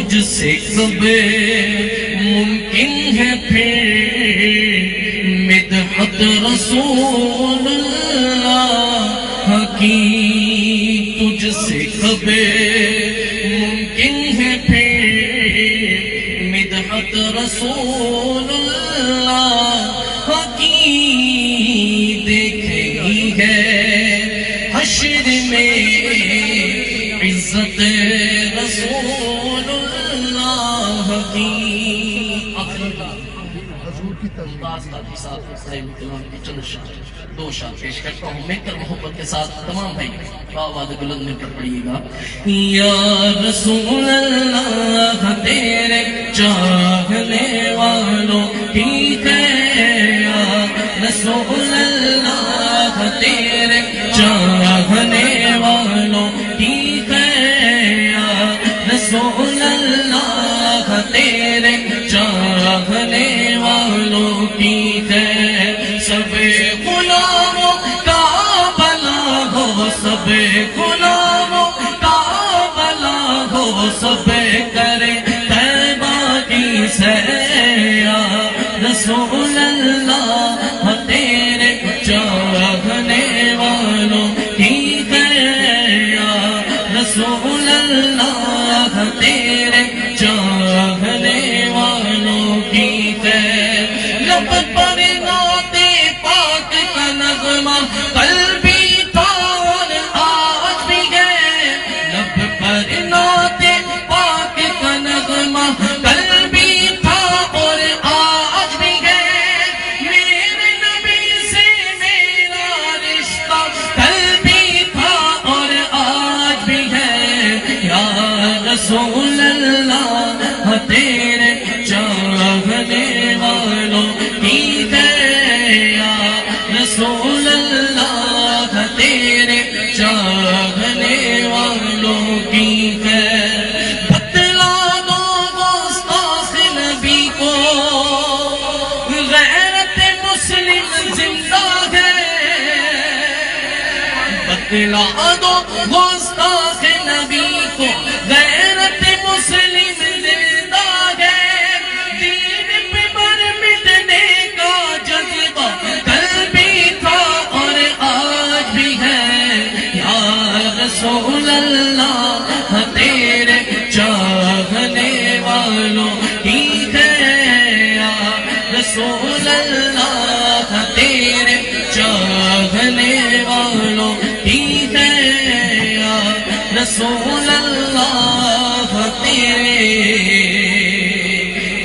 تجھ سے کب ممکن ہے پھر مدحت رسول اللہ کی، تجھ سے کب ممکن ہے پھر مدحت رسول اللہ کی، دیکھے گی ہے حشر میں عزت رسول اللہ کی۔ حضور کی ممتاز قادری صاحب کلام کی چند دو شعر پیش کرتا ہوں، مل کر محبت کے ساتھ تمام بھائی آواز بلند مل کر پڑھیے گا۔ یا رسول اللہ تیرے چاہنے والوں کی یا رسول اللہ تیرے چاہنے والوں کی یا رسول اللہ تیرے چاہنے والوں کی سب غلاموں کا بھلا ہو، سب غلاموں کا بھلا ہو، سب کرے طیبہ کی سیا رسول اللہ تیرے چاہنے والوں کی یا رسول اللہ تیرے چاہنے والوں کی لب پر نعت پاک کا نغمہ قلبی تھا اور آج بھی ہے، لب پر نعت پاک کا نغمہ قلبی تھا اور آج بھی ہے، میرے نبی سے میرا رشتہ قلبی تھا اور آج بھی ہے، یا رسول اللہ تیرے چاہنے والوں کی یا رسول اللہ تیرے چاہنے والوں کی بتلا دو گستاخ نبی کو غیرت مسلم زندہ ہے، بتلا دو گستاخ نبی کو غیرت مسلم زندہ ہے، دین پہ مر مٹنے کا جذبہ قلبی تھا اور آج بھی ہے، یا رسول اللہ تیرے چاہنے والوں کی یا رسول اللہ تیرے چاہنے والوں کی یا رسول اللہ تیرے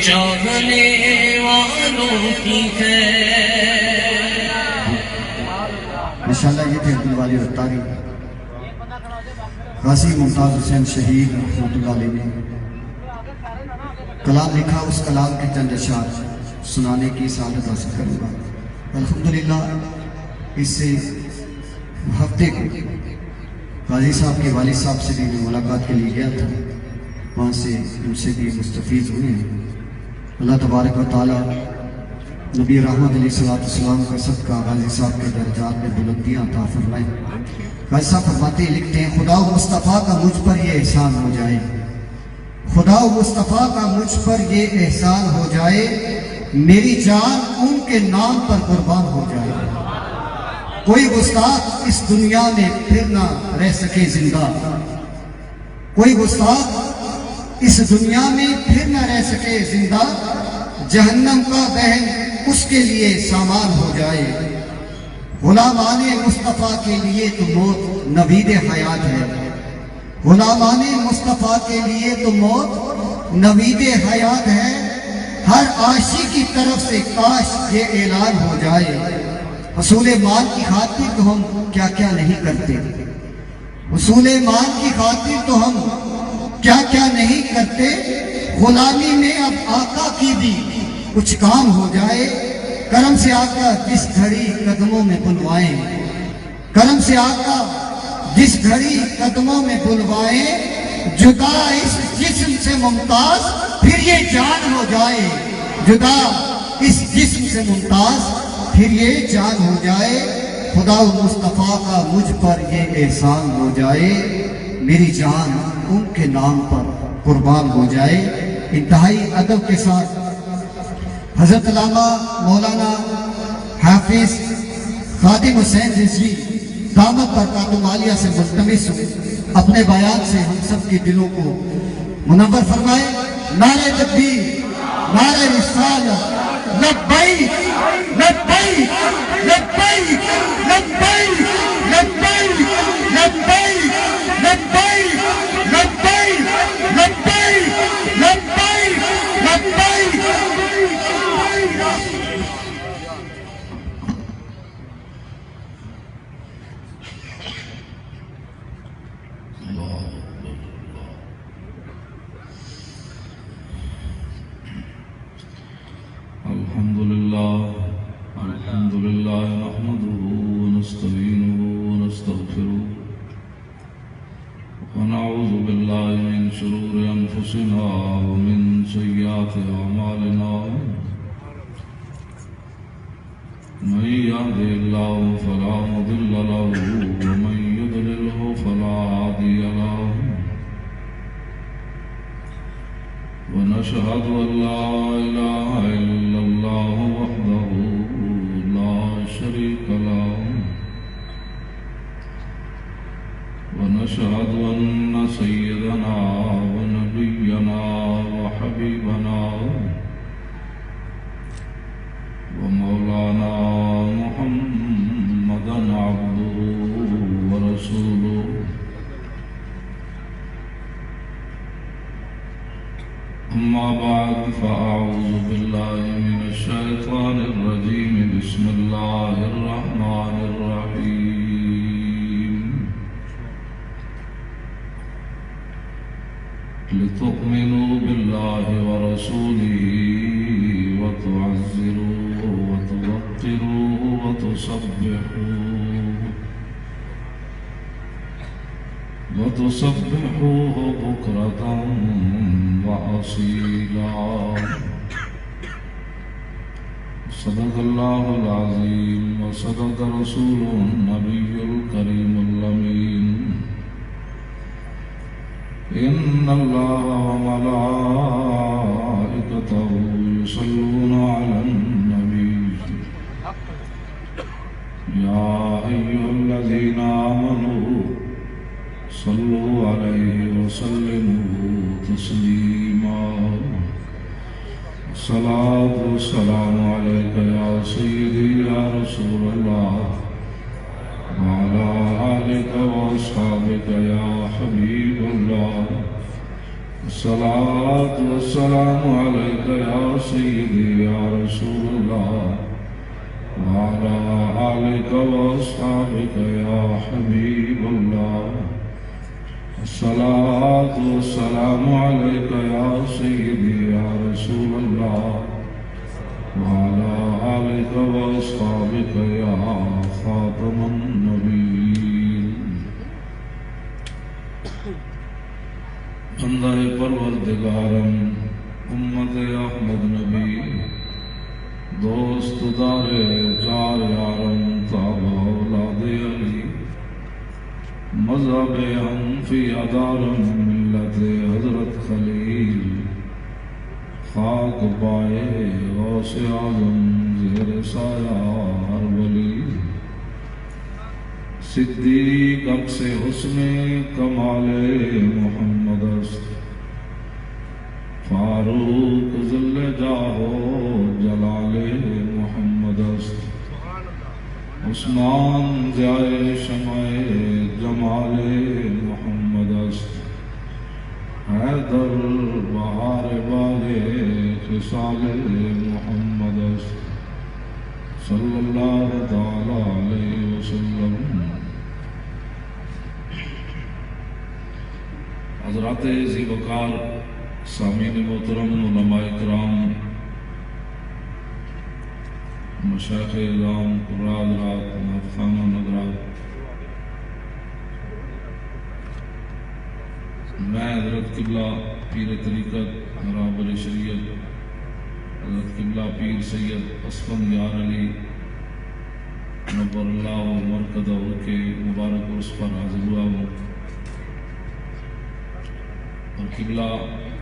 چاہنے والوں کی انشاءاللہ یہ تھے عبدالوالی رفتاری غازی ممتاز حسین شہید رحمۃ اللہ علیہ نے کلام لکھا، اس کلام کے چند اشعار سنانے کی سعادت حاصل کروں گا۔ الحمدللہ اس سے ہفتے کو غازی صاحب کے والد صاحب سے بھی میں ملاقات کے لیے گیا تھا، وہاں سے ان سے بھی مستفیض ہوئے ہیں۔ اللہ تبارک و تعالیٰ نبی رحمت علیہ السلام کا صدقہ غازی صاحب کے درجات میں بلندیاں عطا فرمائے۔ غازی صاحب فرماتے لکھتے ہیں، خدا و مصطفیٰ کا مجھ پر یہ احسان ہو جائے، خدا و مصطفیٰ کا مجھ پر یہ احسان ہو جائے، میری جان ان کے نام پر قربان ہو جائے، کوئی گستاخ اس دنیا میں پھر نہ رہ سکے زندہ، کوئی گستاخ اس دنیا میں پھر نہ رہ سکے زندہ، جہنم کا دہن اس کے لیے سامان ہو جائے، غلامان مصطفیٰ کے لیے تو موت نوید حیات ہے، غلامان مصطفیٰ کے لیے تو موت نوید حیات ہے، ہر عاشق کی طرف سے کاش یہ اعلان ہو جائے، حصول مال کی خاطر تو ہم کیا کیا نہیں کرتے، حصول مال کی خاطر تو ہم کیا کیا نہیں کرتے، غلامی میں اب آقا کی بھی کچھ کام ہو جائے، کرم سے آقا جس گھڑی قدموں میں بلوائیں، کرم سے آقا جس گھڑی قدموں میں بلوائیں، جدا اس جسم سے ممتاز پھر یہ جان ہو جائے، جدا اس جسم سے ممتاز پھر یہ جان ہو جائے، خدا و مصطفیٰ کا مجھ پر یہ احسان ہو جائے، میری جان ان کے نام پر قربان ہو جائے۔ انتہائی ادب کے ساتھ حضرت علامہ مولانا حافظ خادم حسین رضوی دامت برکاتہم عالیہ سے ملتمس ہوں اپنے بیان سے ہم سب کے دلوں کو منور فرمائے۔ نعرہ تکبیر، نعرہ رسالت، لبیک لبیک لبیک لبیک لبیک لبیک لبیک لبیک لبیک لبیک لبیک۔ الحمد لله نحمده ونستعينه ونستغفره ونعوذ بالله من شرور أنفسنا ومن سيئات أعمالنا من يهده الله فلا مضل له ومن يضلله فلا هادي له ونشهد أن لا إله إلا الله وحده لا شريك له ونشهد أن سيدنا ونبينا وحبيبنا ومولانا محمدا عبده ورسوله أما بعد فأعوذ بالله من الشيطان الرجيم بسم الله الرحمن الرحيم لتؤمنوا بالله ورسوله وتعزروه وتوقروه وتسبحوه بكرة وأصيلا صدق الله العظيم وصدق رسوله النبي الكريم الأمين إن الله وملائكته يصلون على النبي يا أيها الذين آمنوا صلوا عليه وسلموا تسليما الصلاة والسلام عليك يا سيدي يا رسول الله وعلى آلك وأصحابك يا حبيب الله الصلاة والسلام عليك يا سيدي يا رسول الله وعلى آلك وأصحابك يا حبيب الله الصلاة والسلام عليك يا سيدي يا رسول الله وعلى آلك وأصحابك يا خاتم النبيين بندہ پروردگارم امت احمد نبی دوست دار چار یارم تابع اولاد علی مذہب حنفی ادارم ملت حضرت خلیل خاک پائے غوث اعظم زیر سایہ ہر ولی صدیق عکس حسن کمال محمد است فاروق ذل جاہ جلال محمد است عثمان ضیائے شمع جمال محمد است حیدر بہار والے خصال محمد است صلی اللہ تعالی علیہ وسلم۔ حضرات ذی وقار سامعین محترم، علماء کرام، مشائخ اعظام، قراء حضرات، نعتخوان حضرات، میں حضرت قبلہ پیر طریقت مرابر شریعت حضرت قبلہ پیر سید اسفند یار علی نور اللہ و مرکزہ کے مبارک عرس پر حاضر ہوا ہوں۔ اور قبلہ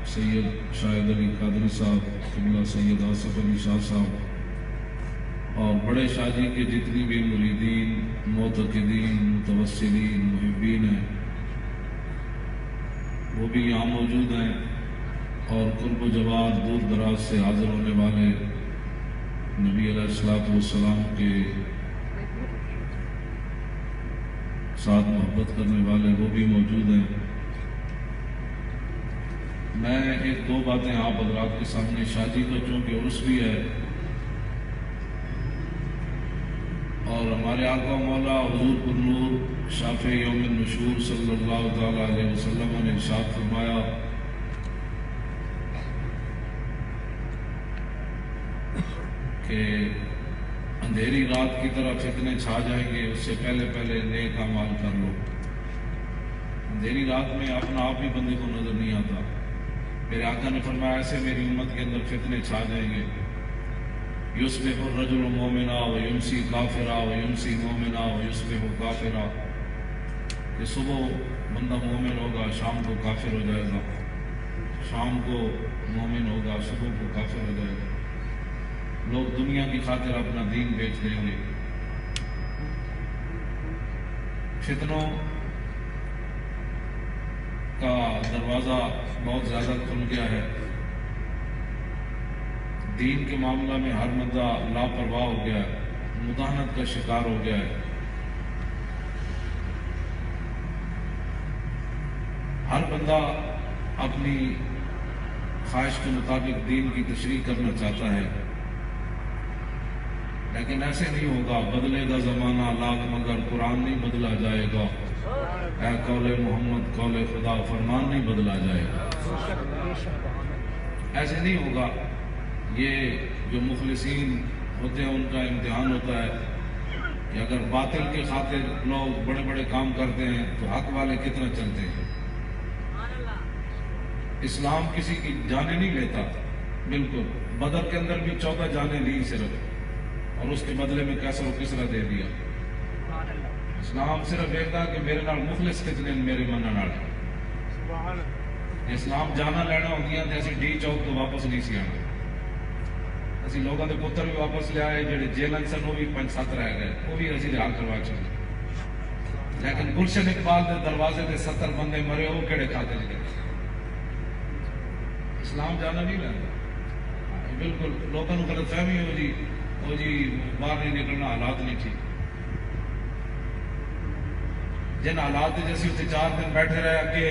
سید شاہد علی قادری صاحب، قبلہ سید آصف علی شاہ صاحب، اور بڑے شاہ جی کے جتنی بھی مریدین، معتقدین، متوسلین، محبین ہیں وہ بھی یہاں موجود ہیں، اور قرب و جوار دور دراز سے حاضر ہونے والے نبی علیہ الصلوۃ والسلام کے ساتھ محبت کرنے والے وہ بھی موجود ہیں۔ میں ایک دو باتیں آپ حضرات کے سامنے، شاہ جی کا چونکہ عرس بھی ہے اور ہمارے آقا مولا حضور پرنور شافع یوم النشور صلی اللہ تعالی علیہ وسلم نے ارشاد فرمایا کہ اندھیری رات کی طرح فتنے چھا جائیں گے، اس سے پہلے پہلے نیک اعمال کر لو۔ اندھیری رات میں اپنا آپ ہی بندے کو نظر نہیں آتا۔ میرے آقا نے فرمایا ایسے میری امت کے اندر فتنے چھا جائیں گے، یصبح الرجل مومنا ویمسی کافرا ویمسی مومنا ویصبح کافرا، کہ صبح بندہ مومن ہوگا، شام کو کافر ہو جائے گا، شام کو مومن ہوگا، صبح کو کافر ہو جائے گا۔ لوگ دنیا کی خاطر اپنا دین بیچ دیں گے۔ فتنوں کا دروازہ بہت زیادہ کھل گیا ہے، دین کے معاملہ میں ہر بندہ لاپرواہ ہو گیا ہے، مداہنت کا شکار ہو گیا ہے۔ ہر بندہ اپنی خواہش کے مطابق دین کی تشریح کرنا چاہتا ہے، لیکن ایسے نہیں ہوگا۔ بدلے گا زمانہ لاکھ مگر قرآن نہیں بدلا جائے گا، اے قول محمد قول خدا فرمان نہیں بدلا جائے گا۔ ایسے نہیں ہوگا۔ یہ جو مخلصین ہوتے ہیں ان کا امتحان ہوتا ہے کہ اگر باطل کے خاطر لوگ بڑے بڑے کام کرتے ہیں تو حق والے کتنا چلتے ہیں۔ اسلام کسی کی جانیں نہیں لیتا، بالکل۔ بدر کے اندر بھی 14 جانیں لی صرف، اور اس کے بدلے میں کیسر و کسرا دے دیا۔ اسلام صرف ایک تھا کہ میرے نال مخلص کتنے میرے من نال۔ اسلام جانا لینا ہوندیاں تے اسی ڈی چوک تو واپس نہیں سی آنا۔ اسی لوگوں کے پتر بھی واپس لے آئے، جڑے جیلن سن وہ بھی 5-7 رہ گئے، وہ بھی اسی رہا کروا چکے۔ لیکن گلشن اقبال دے دروازے دے 70 بندے مرے، وہ کہڑے کھاتے گئے؟ اسلام جانا نہیں لینا۔ بالکل لوگوں کو غلط فہمی ہو جی، وہ جی باہر نہیں نکلنا، حالات نہیں ٹھیک۔ جن حالات جیسے اتنے 4 دن بیٹھے رہے اگے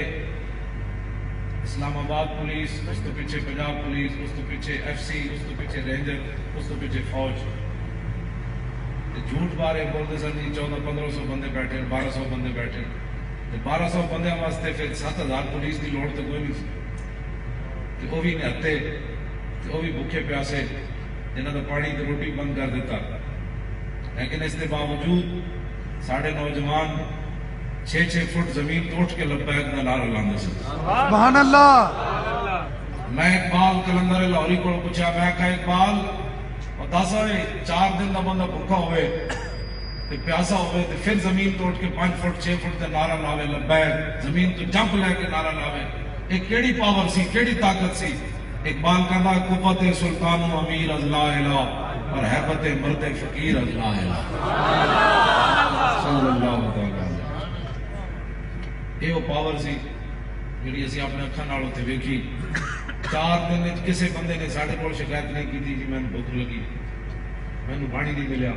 اسلام آباد پولیس، اس تو پیچھے پنجاب پولیس، اس تو پیچھے FC، اس تو پیچھے رینجر، اس تو پیچھے فوج، جھوٹ بارے بولتے سن جی 1400-1500 بندے بیٹھے، 1200 بندے بیٹھے۔ 1200 بندے واسطے پھر 7000 پولیس کی لوڑ تو کوئی نہیں سی، وہ بھی نہتے، وہ بھی بھوکے پیاسے، جنہوں نے پانی تو روٹی بند کر دیتا۔ لیکن اس کے باوجود ساڑھے نوجوان 6-6 فٹ زمین تو اٹھ کے لبیک دا نعرہ لاندے سن۔ سبحان اللہ۔ میں اقبال کلندر لاہوری کو پوچھا، میں کہا اقبال اور دس ہوئے 4 دن دا بندہ بھوکا ہوئے تے پیاسا ہوئے تے پھر زمین تو اٹھ کے 5 فٹ 6 فٹ دا نعرہ لاوے لبیک، زمین تو جمپ لے کے نعرہ لاوے، ایک کیڑی پاور سی، کیڑی طاقت سی؟ اقبال کہنا قوت سلطان و امیر از لا الہ اور حیبت مرد فقیر از لا الہ صلی اللہ تعالی۔ یہ وہ پاور سی جڑی اسی اپنے اکھاں نال اوتھے ویکھی۔ 4 دن وچ کسے بندے نے ساڈے کول شکایت نہیں کیتی کہ مینوں بھوک لگی، مینوں پانی نہیں ملیا۔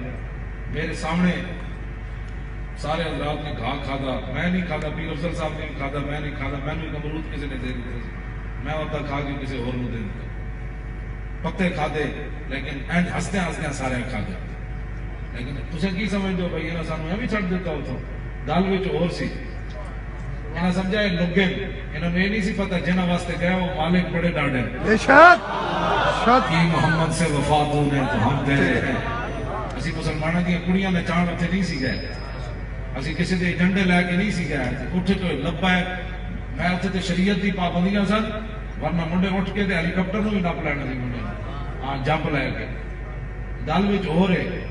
میرے سامنے سارے حضرات نے گھا کھادا، میں نہیں کھادا، پیر افضل صاحب نے بھی کھادا، میں نہیں کھادا، مینوں ایک امرود کسی نے دے دتا، میں ہوتا کھا کے کسی اور نوں دے دیتا۔ پتے کھادے، لیکن اینڈ ہستے ہستے سارے کھا گئے۔ لیکن تسے کی سمجھتے ہو بھائی انہاں سانوں ایویں چھڈ دیتا اتوں؟ گل وچ ہور سی، انہاں سمجھا یہ لگے، انہاں نوں یہ نہیں سی پتہ جنہاں واسطے گئے وہ مالک بڑے ڈاڈے کی محمد سے وفا دو نے تو ہم دے رہے ہیں۔ اسی مسلمانوں کی کڑیاں نے چاند اتنے نہیں سی گئے، اسی کسی دے جھنڈے لے کے نہیں سی گئے، اٹھ تو لبا ہے۔ میں اتنے تو شریعت کی پابندیاں سن، ورنہ منڈے اٹھ کے ہیلی کاپٹر بھی نپ لینا سی منڈے، ہاں جمپ لے کے۔ گل وچ ہو رہے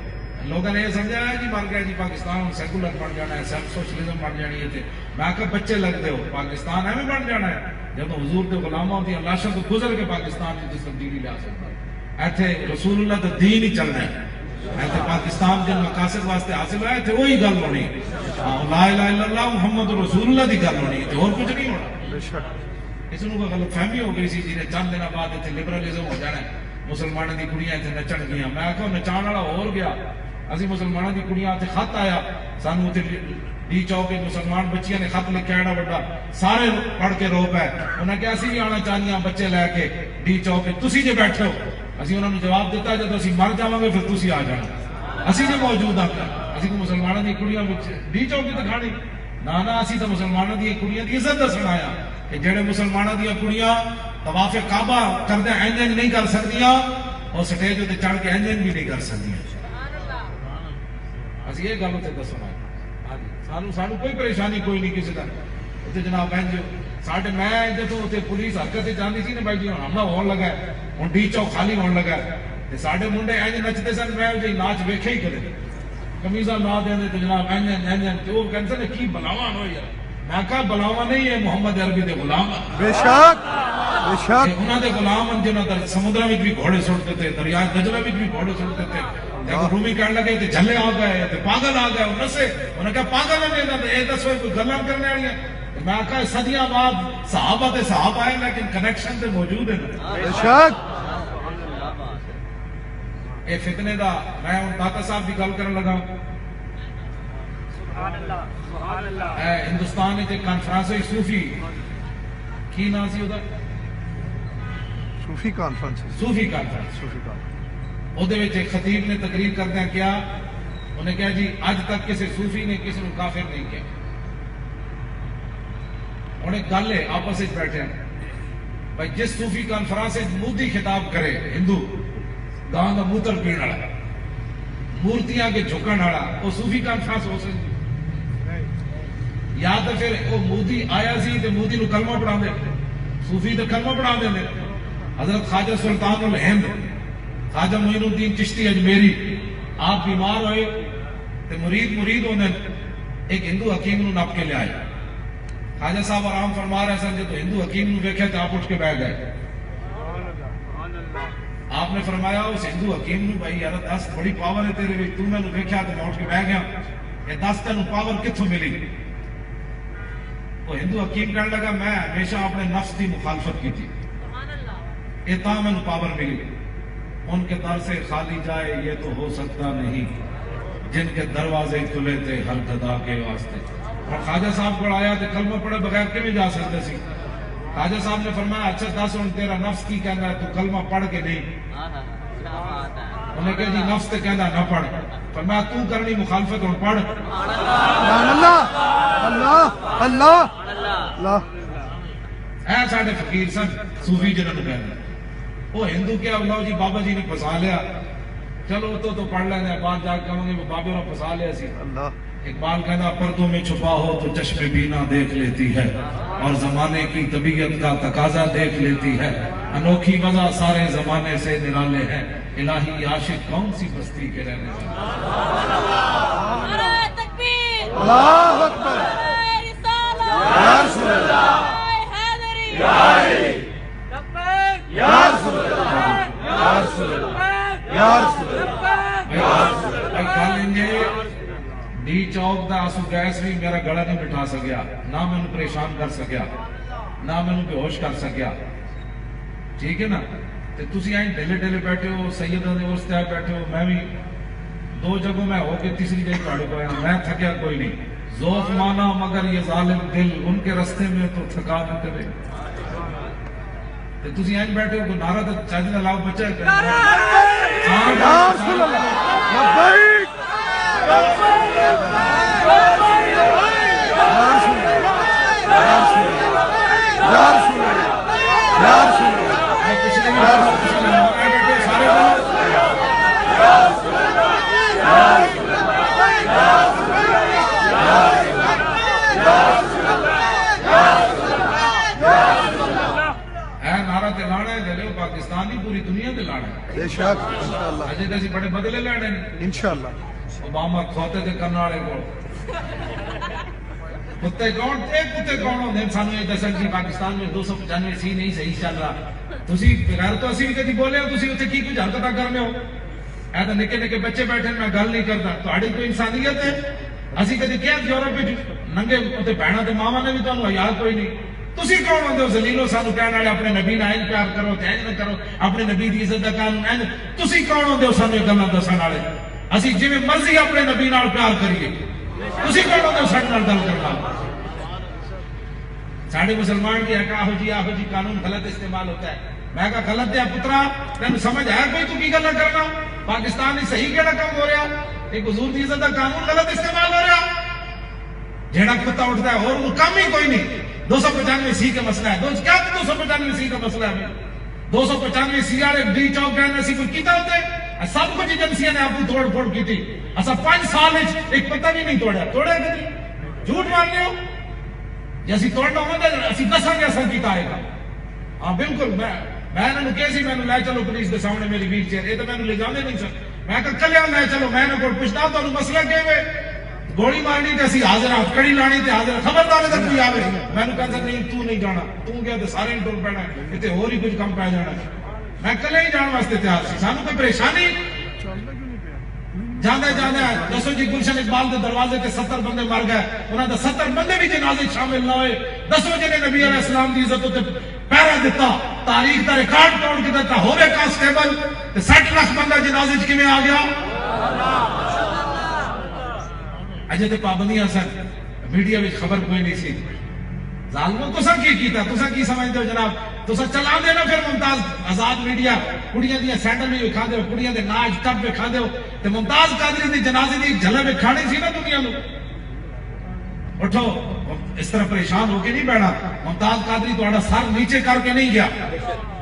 لوگوں نے یہ سمجھا ہے جی بن گیا جی پاکستان سیکولر بن جانا ہے، سیلف سوشلزم بن جانی ہے۔ میں کہ بچے لگتے ہو، پاکستان ایویں بن جانا ہے؟ جب حضور کے غلاموں کی لاشوں کو گزر کے پاکستان کی تبدیلی لیا سکتا ایتھے رسول اللہ تو دین ہی چلنا ہے ایتھے پاکستان کے مقاصد واسطے حاصل ہوا ایتھے وہی گل ہونی لا الہ الا اللہ محمد رسول اللہ کی گل ہونی ہے اور کچھ نہیں ہونا اس کو غلط فہمی ہو گئی سی جی نے چند دن بعد ایتھے لبرلزم ہو جانا ہے مسلمانوں کی کڑیاں ایتھے نچن گیا میں آخا نچان والا ہو گیا اسی مسلمانوں کی کڑیاں ایتھے خط آیا سانو ایتھے ڈی چوک کے مسلمان بچیاں نے خط لکھا ایڈا بڑا سارے پڑھ کے رو پے انہیں کہا اسی بھی آنا چاہیے بچے لے کے ڈی چوک کے تسی جے بیٹھے ہو اسی انہوں نے جواب دیتا جب اسی مر جاواں گے پھر تسی آ جانا اسی جے موجود ہاں اسی کو مسلمانوں کی کڑیاں ڈی چوک کی دکھاڑی نانا اسی تو مسلمانوں کی کڑیاں کی عزت دسنا آیا کہ جڑے مسلمانوں دی کڑیاں طواف کعبہ کردے انج نہیں کر سکدیاں اور سٹیج تے چڑھ کے انج بھی نہیں کر سکدیاں اسی یہ گل تے دسنا سانو کوئی پریشانی کوئی نہیں کسی کا اتنے جناب بہن جو ساڈے میں جدوں اتنے پولیس حرکت جاندی سی نا بھائی جی حملہ ہون لگا ہے ہن ڈی چوک خالی ہون لگا ہے ساڈے منڈے انج نچدے سن میں جی ناچ ویکھے ہی کدے قمیضاں لا دیندے تے جناب انج تے وہ کہندے نے کی بلاواں ہو یار میں کہا بلاواں نہیں ہے محمد عربی دے غلام بے شک بے شک انہاں دے غلام ہیں جنہاں دا سمندراں وچ بھی گھوڑے سٹتے تھے دریا دجلہ وچ بھی گھوڑے سٹتے تھے جب رومی کہنے لگے تے جھلے آ گئے تے پاگل آ گئے انہاں سے انہوں نے کہا پاگل ہے انہاں تے اے دسو کوئی گلاں کرنے والی ہیں میں کہا صدیاں بعد صحابہ تے صحابہ ہیں لیکن کنیکشن تے موجود ہے بے شک اے فتنے دا میں ہن داتا صاحب دی گل کرن لگا ہندوستان وچ کانفرنس ہوئی صوفی کی نام سی اودا صوفی کانفرنس صوفی کانفرنس صوفی کانفرنس وہ ایک خطیب نے تقریر کردہ کیا انہیں کہا جی اج تک کسی صوفی نے کسی نے کافر نہیں کیا انہیں گل ہے آپس میں بیٹھے ہیں بھائی جس صوفی کانفرنس مودی خطاب کرے ہندو گاؤں کا موتر پینے والا مورتیاں کے جھکن والا وہ صوفی کانفرنس ہو سکتی یا تو پھر وہ مودی آیا سی تو مودی نو کلمہ پڑھا دے صوفی تو کلمہ پڑھا دے حضرت خواجہ سلطان الہند خواجہ معین الدین چشتی اجمیری آپ بیمار ہوئے تو مرید ہونے ایک ہندو حکیم نو نپ کے لے آئے خواجہ صاحب آرام فرما رہے سن جب ہندو حکیم نو دیکھے تو آپ اٹھ کے بیٹھ گئے آپ نے فرمایا اس ہندو حکیم نو بھائی یار دس بڑی پاور ہے تیرے بھی تو میں نے دیکھا تو میں اٹھ کے بیٹھ گیا یہ دس تینوں پاور کتوں ملی وہ ہندو حکیم کہنے لگا میں ہمیشہ اپنے نفس کی مخالفت کی تھی یہ تا میں پاور ملی ان کے در سے خالی جائے یہ تو ہو سکتا نہیں جن کے دروازے کھلے تھے ہر گدا کے واسطے اور خواجہ صاحب کو آیا تو کلمہ پڑھے بغیر کیوں جا سکتے سی خواجہ صاحب نے فرمایا اچھا دس ان تیرا نفس کی کہنا ہے تو کلمہ پڑھ کے نہیں انہیں کہا جی نفس تے کہنا نہ پڑھ فرمایا تو کرنی مخالفت اور پڑھ اللہ اللہ اللہ اللہ اے ساڑھے فقیر سن صوفی جنہوں نے کہنا وہ ہندو کیا اللہ جی بابا جی نے پھسا لیا چلو تو پڑھ لینے بعد جا کے کہوں گے وہ بابے نے پھسا لیا سی اللہ اقبال کہنا پردوں میں چھپا ہو تو چشم بینا دیکھ لیتی ہے اور زمانے کی طبیعت کا تقاضا دیکھ لیتی ہے انوکھی مزہ سارے زمانے سے نرالے ہیں الہی عاشق کون سی بستی کے رہنے والے اللہ اکبر یا رسول اللہ یا رسول اللہ یا رسول اللہ یا رسول اللہ ڈی چوک دا آسو گیس بھی میرا گڑا نہیں بٹھا سکیا نہ میں نے پریشان کر سکیا نہ میں نے بے ہوش کر سکیا ٹھیک ہے نا تے تسی آئیں ڈیلے ڈیلے بیٹھے ہو سیدہ دے ورستے آئے بیٹھے ہو میں بھی دو جگہوں میں ہو کے تیسری جگہ پڑھے گیا میں تھکیا کوئی نہیں ذوق مانا مگر یہ ظالم دل ان کے رستے میں تو تھکا نہ کرے تے تسی آئیں بیٹھے ہو کوئی نعرہ تو چاہتے نہ لاؤ بچہ یا رسول اللہ لبیک پاکستان ہی پوری دنیا دے لانا ہے بے شک انشاءاللہ اجے تے بڑے بدلے لینے انشاءاللہ اوباما کھوتے تے کرنے والے کو کتے کون تھے کتے کون ہوتے ہیں سانو یہ دسن جی پاکستان میں 295 سی نہیں صحیح چل رہا تسی بغیر تو اسی بھی کدی بولے ہو تسی اتنے کی کچھ حرکتاں کرنے ہو اے تو نکے نکے بچے بیٹھے میں گل نہیں کرتا تہاڈی کوئی انسانیت ہے اسی کدی کیا یورپ وچ ننگے تے بہناں تے ماواں نے بھی تانوں حیا کوئی نہیں تسی کون ہوندے ہو ذلیلو سانو کہن والے اپنے نبی نال انج پیار کرو تے انج نہ کرو اپنے نبی دی عزت دا قانون انج تسی کون ہوندے ہو سانو یہ گلاں دسن والے اسی جویں مرضی اپنے نبی نال پیار کریے تسی کون ہوندے ہو ساڈے نال گل کرن والے ساڈے مسلمان کی آہو جی قانون غلط استعمال ہوتا ہے میں کہا غلط ہے پترا تینوں سمجھ آیا کوئی تو کی گلا کرنا پاکستان میں صحیح کیڑا کام ہو رہا ایک حضور دی عزت دا قانون غلط استعمال ہو رہا جیڑا کتا اٹھتا ہے اور وہ کام ہی کوئی نہیں 295 سی کا مسئلہ ہے کیا 295 سی کا مسئلہ ہے 295 سی والے ڈی چوک کہنے سی کوئی کیتا ہوتے سب کچھ ایجنسیاں نے آپ کو توڑ پھوڑ کی تھی اسا 5 سال ایک پتہ بھی نہیں توڑا کدی جھوٹ مارنے ہو جی اسی توڑنا ہوگا اسی دساں گے اثر کیتا آئے گا ہاں بالکل میں انہوں کہا سی میں لے چلو پولیس دے سامنے میری ویل چیئر یہ تو میں لے جانے نہیں سر میں کہا چلے لے چلو میں نے کوئی پوچھتا تو مسئلہ کہ ہوئے گولی مارنی تے اسی حاضر ہتکڑی لانی تے حاضر خبردار ہے کوئی آوے میں نے کہا نہیں تو نہیں جانا تو گیا تے سارے ٹر پینا تے ہور ہی کچھ کم پی جانا میں کلے ہی جان واسطے تیار سی سانو کوئی پریشانی جانا دسو جی گلشن اقبال دے دروازے تے 70 بندے مر گئے انہاں دے 70 بندے بھی جنازے شامل نہ ہوئے دسو جی نے نبی علیہ السلام دی عزت تے پہرا دیتا تاریخ دا ریکارڈ توڑ کے دیتا ہوے کانسٹیبل تے 60 لاکھ بندہ جنازے وچ کیویں آ گیا اجے تے پابندیاں سن میڈیا وچ خبر کوئی نہیں سی ظالموں تساں کی کیتا تساں کی سمجھدے ہو جناب تساں چلا دے نا پھر ممتاز آزاد میڈیا کڑیاں دی سینڈل بھی وکھا دے کڑیاں دے ناچ ٹپ وکھا دے تے ممتاز قادری دی جنازے دی جھلک وکھاڑی سی نا دنیا نو اٹھو اس طرح پریشان ہو کے نہیں بیٹھا ممتاز قادری تہاڈا سر نیچے کر کے نہیں گیا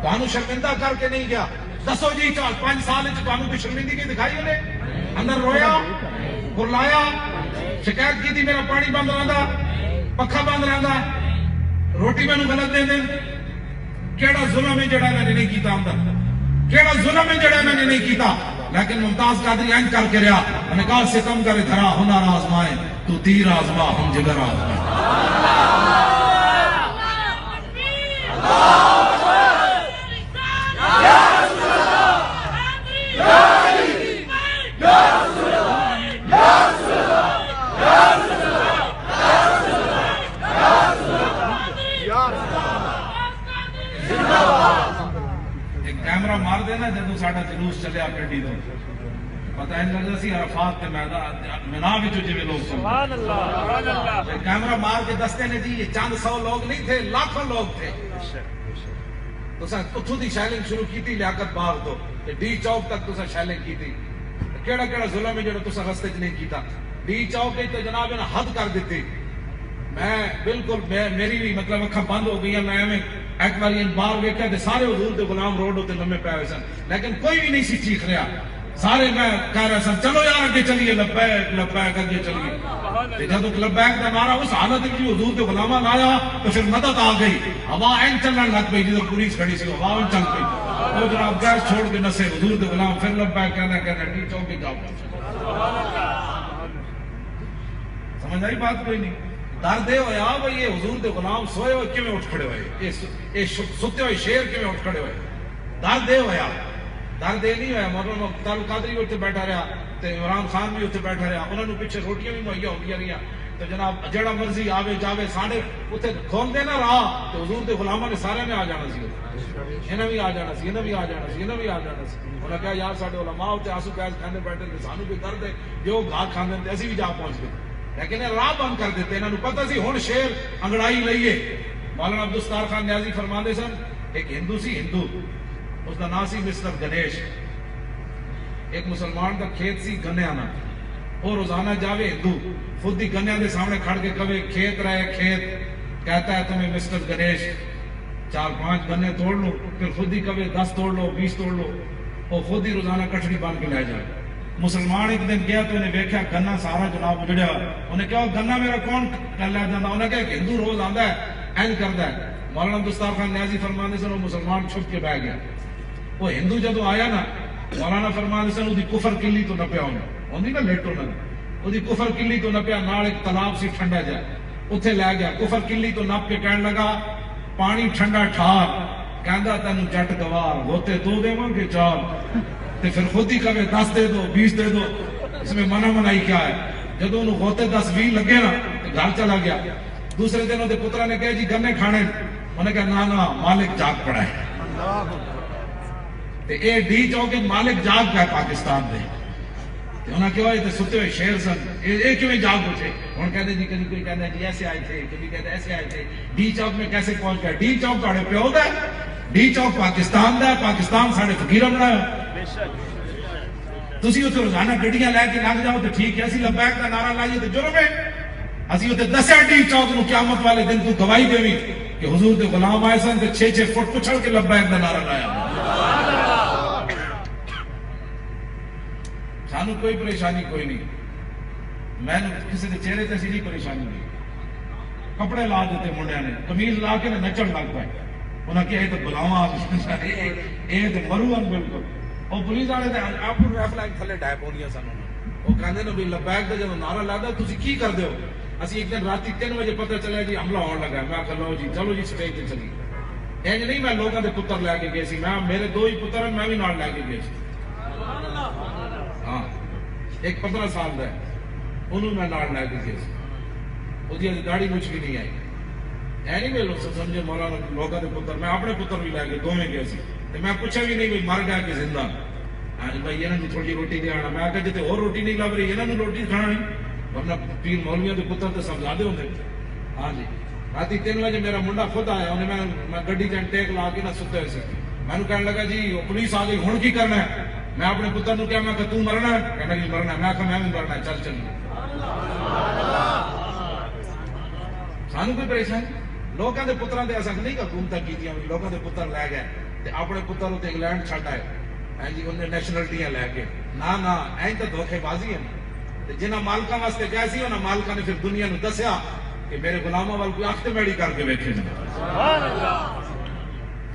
تانوں شرمندہ کر کے نہیں گیا دسو جی 5 سال وچ تانوں کوئی شرمندگی دکھائی اونے اندر رویا کرلایا شکایت کی تھی میرا پانی بند رہندا پکھا بند رہندا روٹی میں غلط دے دیں کیڑا ظلم ہے جڑا میں نے نہیں کیتا اندر کیڑا ظلم ہے جڑا میں نے نہیں کیتا لیکن ممتاز قادری انج کر کے رہا میں نے کہا ستم کرے دھرا ہنر آزمائے تو تیر آزما ہم جگر آزمائے کیمرہ مار دینا جدو ساڈا جلوس چلیا پنڈی تو پتہ نہیں لگتا سی عرفات کے میدان وچ جویں لوگ سبحان اللہ کیمرہ مار کے دستے نے جی یہ چند 100 لوگ نہیں تھے لاکھوں لوگ تھے تساں اتھوں دی شیلنگ شروع کی تھی لیاقت باغ تو ڈی چوک تک تساں شیلنگ کی تھی کیڑا کیڑا ظلم ہے جڑا تساں رستے چ نہیں کیتا ڈی چوک تے جناب نے حد کر دیتی میں بالکل میری بھی مطلب اکھاں بند ہو گئی میں ایک بار باہر ویکھیا تے سارے حضور دے غلام روڈ تے لمے پے ہوئے سن لیکن کوئی بھی نہیں سی چیخ رہا سارے میں کہہ رہا سن چلو یار اگے چلیے لبیک لبیک اگے چلیے تے جدوں لبیک دا نعرہ اس حالت وچ حضور دے غلاماں لایا تو پھر مدد آ گئی ہوا این چلن لگ پئی جدوں پولیس کھڑی سی ہوا این چل پئی او جناب گیس چھوڑ کے نسے حضور دے غلام پھر لبیک کہنا ڈی چوک کے جاؤ سمجھ آئی بات کوئی نہیں درد یہ ہوا بھائی یہ حضور دے غلام سوئے ہوئے کیویں اٹھ کھڑے ہوئے یہ ستے ہوئے شیر کیویں اٹھ کھڑے ہوئے درد یہ ہوا درد یہ نہیں ہوا مولانا مختار قادری بھی اتنے بیٹھا رہا تے عمران خان بھی اتنے بیٹھا رہا انہوں نے پیچھے روٹیاں بھی مہیا ہو گئی رہی تو جناب جڑا مرضی آوے جاوے ساڑھے اتنے کھول دینا رہا تو حضور دے غلاموں نے سارے نے آ جانا سی انہیں بھی آ جانا سی انہیں بھی آ جانا سی انہیں بھی آ جانا سی انہوں نے کہا یار ساڑھے علماء اتنے آنسو پیاز کھانے بیٹھے تھے سانو بھی درد ہے جو گھا کھانے تھے اسی بھی جا پہنچ گئے لیکن یہ راہ بند کر دیتے انہوں نے پتہ سی ہن شیر انگڑائی لئیے مولانا عبدالستار خان نیازی فرماندے سن ایک ہندو سی ہندو اس کا نام سی مسٹر گنیش ایک مسلمان کا کھیت سی گنیا نا وہ روزانہ جاوے ہندو خود ہی گنیا دے سامنے کھڑ کے کبھی کھیت رہے کھیت کہتا ہے تمہیں مسٹر گنیش 4-5 گنے توڑ لو پھر خود ہی کبھی 10 توڑ لو 20 توڑ لو وہ خود ہی روزانہ کٹڑی بن کے لے جائے مسلمان ایک دن گیا تو انہیں ویکھیا گنا سارا جناب اجڑیا انہیں کہا گنا میرا کون کر لیا جاتا انہیں کہا کہ ہندو روز آندا ہے اینج کردا ہے مولانا عبدالستار خان نیازی فرماندے سن وہ مسلمان چھپ کے بہ گیا وہ ہندو جدو آیا نا مولانا فرماندے سن وہ کفر کلی تو نہ پیا ہوندی نا لیٹو نہ وہ کفر کلی تو نہ پیا نال ایک تالاب سی ٹھنڈا جائے اتنے لے گیا کفر کلی تو نپ کے کہنے لگا پانی ٹھنڈا ٹھار کہندا تینوں جٹ گوار ہوتے 2 دیواں گے 4 تے پھر خود ہی کہے 10 دے دو 20 دے دو اس میں منع منائی کیا ہے جدوں انہوں ہوتے 10-20 لگے نا تو گھر چلا گیا دوسرے دن وہ پترا نے کہا جی گنے کھانے انہیں کہا نا مالک جاگ پڑا ہے تے اے ڈی چوک مالک جاگ پہ پاکستان دے انہوں نے کہا یہ ستے ہوئے شیر سن یہ کیوں جاگ اٹھے انہوں کہتے جی کبھی کوئی کہتا ہے جی ایسے آئے تھے کبھی کہتے ایسے آئے تھے ڈی چوک میں کیسے پہنچ گیا ڈی چوک تھوڑے پیو دا ڈی چوک پاکستان دا پاکستان ساڑھے فقیرہ بنایا تسی اتنے روزانہ گڈیاں لے کے لگ جاؤ تو ٹھیک ہے اسی لبیک کا نعرہ لائیے تو جرم ہے اسی اتنے 10 ڈی چوک نو قیامت والے دن تو گواہی دیوی کہ حضور دے غلام آئے سن تے 6-6 فٹ پچھڑ کے لبیک کا نعرہ لایا سانو کوئی پریشانی کوئی نہیں میں نے کسی کے چہرے تے نہیں پریشانی نہیں کپڑے لا دیتے منڈیا نے قمیض لا کے نچن لگ پائے انہوں نے کہا یہ تو بلاواں یہ تو مرو بالکل اور پولیس والے آپ کو ریفل لائن تھلے ڈائپ ہونی سن وہ کہتے ہیں بھی لبیک کا جب نعرہ لاتا تھی کی کر دو اسی ایک دن رات 3 بجے پتہ چلا جی حملہ ہونے لگا میں کہا لو جی چلو جی سٹیج پہ چلی انج نہیں میں لوگوں کے پتر لے کے گئے سی میں میرے 2 ہی پتر ہیں میں بھی نال لے کے گئے سی ہاں ایک 15 سال کا ہے انہوں میں نال لے کے گئے سی وہ گاڑی کچھ بھی نہیں آئی اے نہیں میں سمجھے مولانا لوگوں کے پتر میں اپنے پتر بھی لے کے 2 میں گئے سی میں پوچھا بھی نہیں مر گیا کہ زندہ ہاں جی بھائی یہاں تھوڑی روٹی دے آنا میں کہا جی اور روٹی نہیں لگ رہی یہاں روٹی کھانا نہیں ورنہ پیر مولویوں کے پتر تو سب زیادہ ہوتے ہاں جی رات 3 بجے میرا منڈا خود آیا انہیں میں گڈی چ ٹیک لا کے نہ ستے ہوئے سے میں نے کہنے لگا جی پولیس آ گئی ہوں کی کرنا ہے میں اپنے پتر نو کیا میں کہ تو مرنا ہے کہنا جی مرنا ہے میں کہا میں بھی مرنا ہے چل چلیے سانو کوئی پریشانی لوگوں کے پتروں کے ایسا نہیں کہ حکومت کی لوگوں کے پتر لے گئے اپنے پتر اتنے انگلینڈ چھڈ آئے جی انہیں نیشنلٹیاں لے کے نہ این تو دھوکھے بازی ہے جنہ مالکاں واسطے گئے سی انہاں مالکاں نے پھر دنیا نو دسیا کہ میرے غلاموں وال کوئی اخت میڑی کر کے ویکھے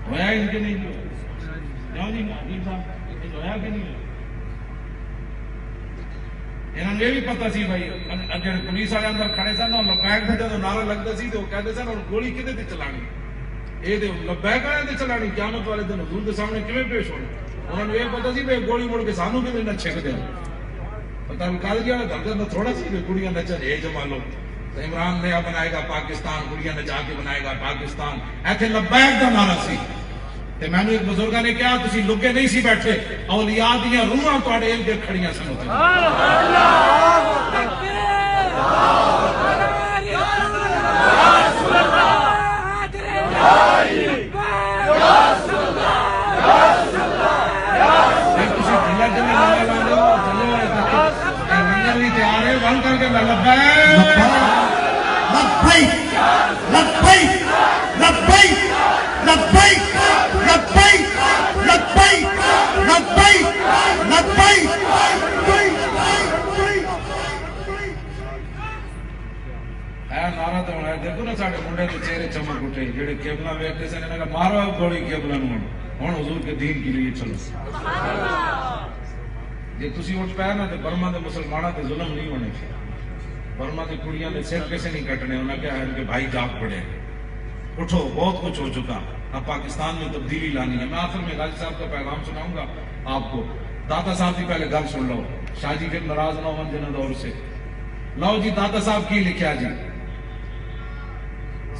ہویا ان کے نہیں جاؤ جی نیم صاحب ہویا کہ نہیں انہوں نے یہ بھی پتا سی بھائی اگر پولیس والے اندر کھڑے سن لبیک کا جب نعرہ لگتا سی تو کہتے سن اور گولی کدے تے چلانی یہ لبیک والے تے چلانی قیامت والے دن حضور کے سامنے کیویں پیش ہونا انہوں نے یہ پتا سی بھائی گولی مڑ کے سانو بھی نہ چھک دیں پتہ کل گیا دھڑکن میں تھوڑا سی کڑیاں نچن اے جمالو تو عمران نیا بنائے گا پاکستان کڑیاں نچا کے بنائے گا پاکستان ایتھے لبیک دا نعرہ سی تے میں نے ایک بزرگاں نے کہا تسی لگے نہیں سی بیٹھے اولیاء دیاں روحاں تواڈے ارد گرد کھڑیاں سن دیکھو نا سارے منڈے کے چہرے چمک اٹھے جڑے کیبلا ویکھتے سن انہاں نے مارو گولی کیبلا نو ہن حضور کے دین کے لیے چلو جی تسی اٹھ پے نا تے برما دے مسلماناں تے ظلم نہیں ہونے برما دے کڑیاں دے سر کیسے نہیں کٹنے انہاں کہا ہے کہ بھائی جاگ پڑے اٹھو بہت کچھ ہو چکا اب پاکستان میں تبدیلی لانی ہے میں آخر میں غازی صاحب کا پیغام سناؤں گا آپ کو داتا صاحب کی پہلے گل سن لو شاہ جی پھر ناراض نہ ہون جنہ دور سے لو جی داتا صاحب کی لکھیا جی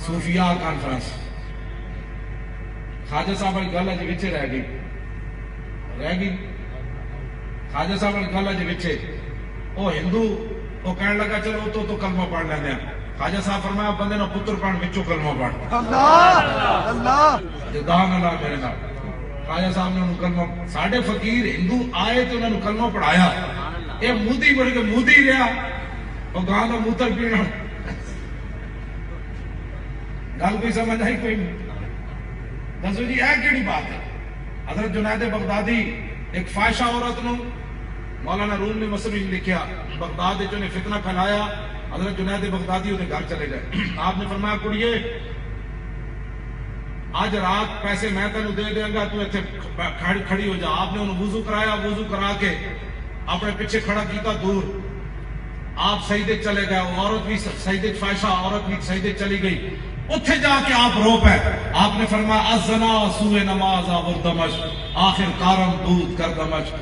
صوفیاء کانفرنس خواجہ صاحب والی گل اج وچے رہ گئی خواجہ صاحب والی گل اج وچے وہ ہندو وہ کہنے لگا چلو تو کلمہ پڑھ لینے خواجہ صاحب فرمایا بندے نو پتر پڑھ وچوں کلمہ پڑھ اللہ جدان اللہ میرے نال خواجہ صاحب نے انہوں کلمہ ساڑھے فقیر ہندو آئے تو انہوں کلمہ پڑھایا یہ مودی بڑھ کے مودی رہا وہ گاں کا موتر پینا گل کوئی سمجھ آئی کوئی نہیں دسو جی یہ کیڑی بات ہے حضرت جنید بغدادی ایک فاحشہ عورت نو مولانا روم نے مصری لکھیا بغداد جو نے فتنہ پھیلایا حضرت جنید بغدادی انہیں گھر چلے گئے آپ نے فرمایا کڑیے آج رات پیسے میں تینوں دے دیں گا تو ایتھے کھڑی ہو جا آپ نے انہوں وضو کرایا وضو کرا کے اپنے پیچھے کھڑا کیتا دور آپ سجدے چلے گئے, عورت بھی سجدے فائشہ, عورت بھی سجدے چلی گئی, اتھے جا کے آپ رو پے. آپ نے فرمایا الزنا سوء نماز آوردمش, آخر کارم دود کر دمش.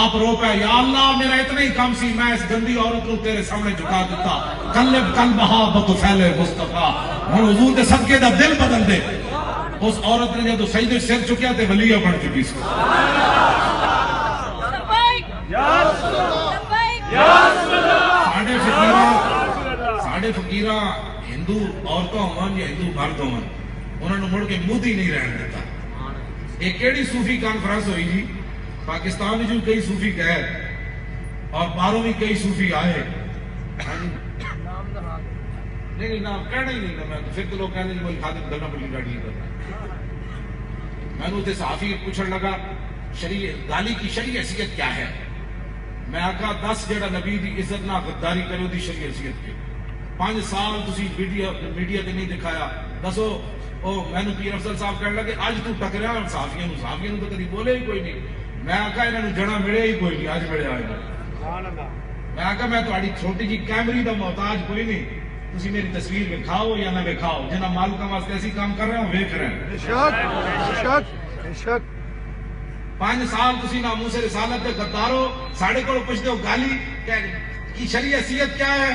آپ رو پے, یا اللہ میرا اتنا ہی کم سی, میں اس گندی عورت کو تیرے سامنے جھکا دیتا. قلب قلبہا بطفیل مصطفیٰ, ہن حضور دے صدقے دا دل بدل دے. اس عورت نے جدو سجدے سر چکیا تے ولیہ بن چکی سی. ساڑھے فقیراں ہندو عورتوں ہون یا ہندو مرد ہون, انہوں نے مڑ کے مودی نہیں رہن دیتا. ایک کیڑی صوفی کانفرنس ہوئی جی, پاکستان جو کئی صوفی گئے اور باہروں بھی کئی صوفی آئے. نہیں نام کہنا ہی نہیں نا, میں پھر تو لوگ کہنے جی کوئی خادم گلنا بڑی گاڑی کرنا. میں نے اسے صحافی پوچھنے لگا شریعت گالی کی شریع حیثیت کیا ہے. میں آقا 10 جڑا نبی دی عزت نہ غداری کرو دی شریع حیثیت کے 5 سال تسی میڈیا تے نہیں دکھایا. دسو او میں نے پیر افضل صاحب کہنے لگے اج تو ٹکریا صحافیاں نو تو کدی بولے ہی کوئی نہیں. میں آقا انہاں نو جڑا ملے ہی کوئی نہیں, اج ملے آئے. میں آقا میں تہاڈی چھوٹی جی کیمری دا محتاج کوئی نہیں, تسی میری تصویر وکھاؤ یا نہ وکھاؤ, جنہاں مالکاں واسطے ایسی کام کر رہے ہوں ویکھ رہے ہیں. بے شک 5 سال تسی ناموں سے رسالت دے غدارو, ساڑھے کو پوچھتے ہو گالی کی شریع حیثیت کیا ہے,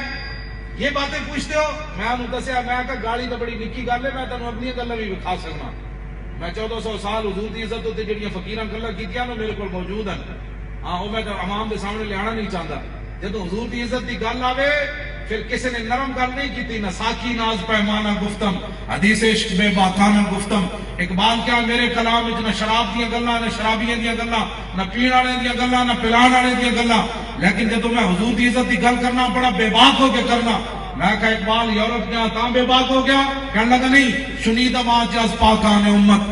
یہ باتیں پوچھتے ہو. میں انہوں دسیا, میں کہا گالی تو بڑی نکی گل ہے, میں تینوں اپنی گلاں بھی وکھا سکنا. میں 1400 سال حضور دی عزت تے جڑیاں فقیراں گلاں کیتیاں میرے کول موجود ہیں. ہاں وہ میں عوام دے سامنے لیانا نہیں چاہتا. جدوں حضور دی عزت دی گل آوے پھر کسی نے نرم گل نہیں کیتی, نہ ساکی ناز پیمانہ گفتم, حدیث عشق بے باکانہ گفتم. اقبال کیا میرے کلام وچ نہ شراب دیاں گلاں, نہ شرابیاں دیاں گلاں, نہ پین والے دیاں گلاں, نہ پلان والے دیاں گلاں. لیکن جدوں میں حضور دی عزت دی گل کرنا بڑا بے باک ہو کے کرنا. میں کہا اقبال یورپ گیا تاں بے باک ہو گیا, کہنے لگا نہیں شنیدہ ماجاز پاکان امت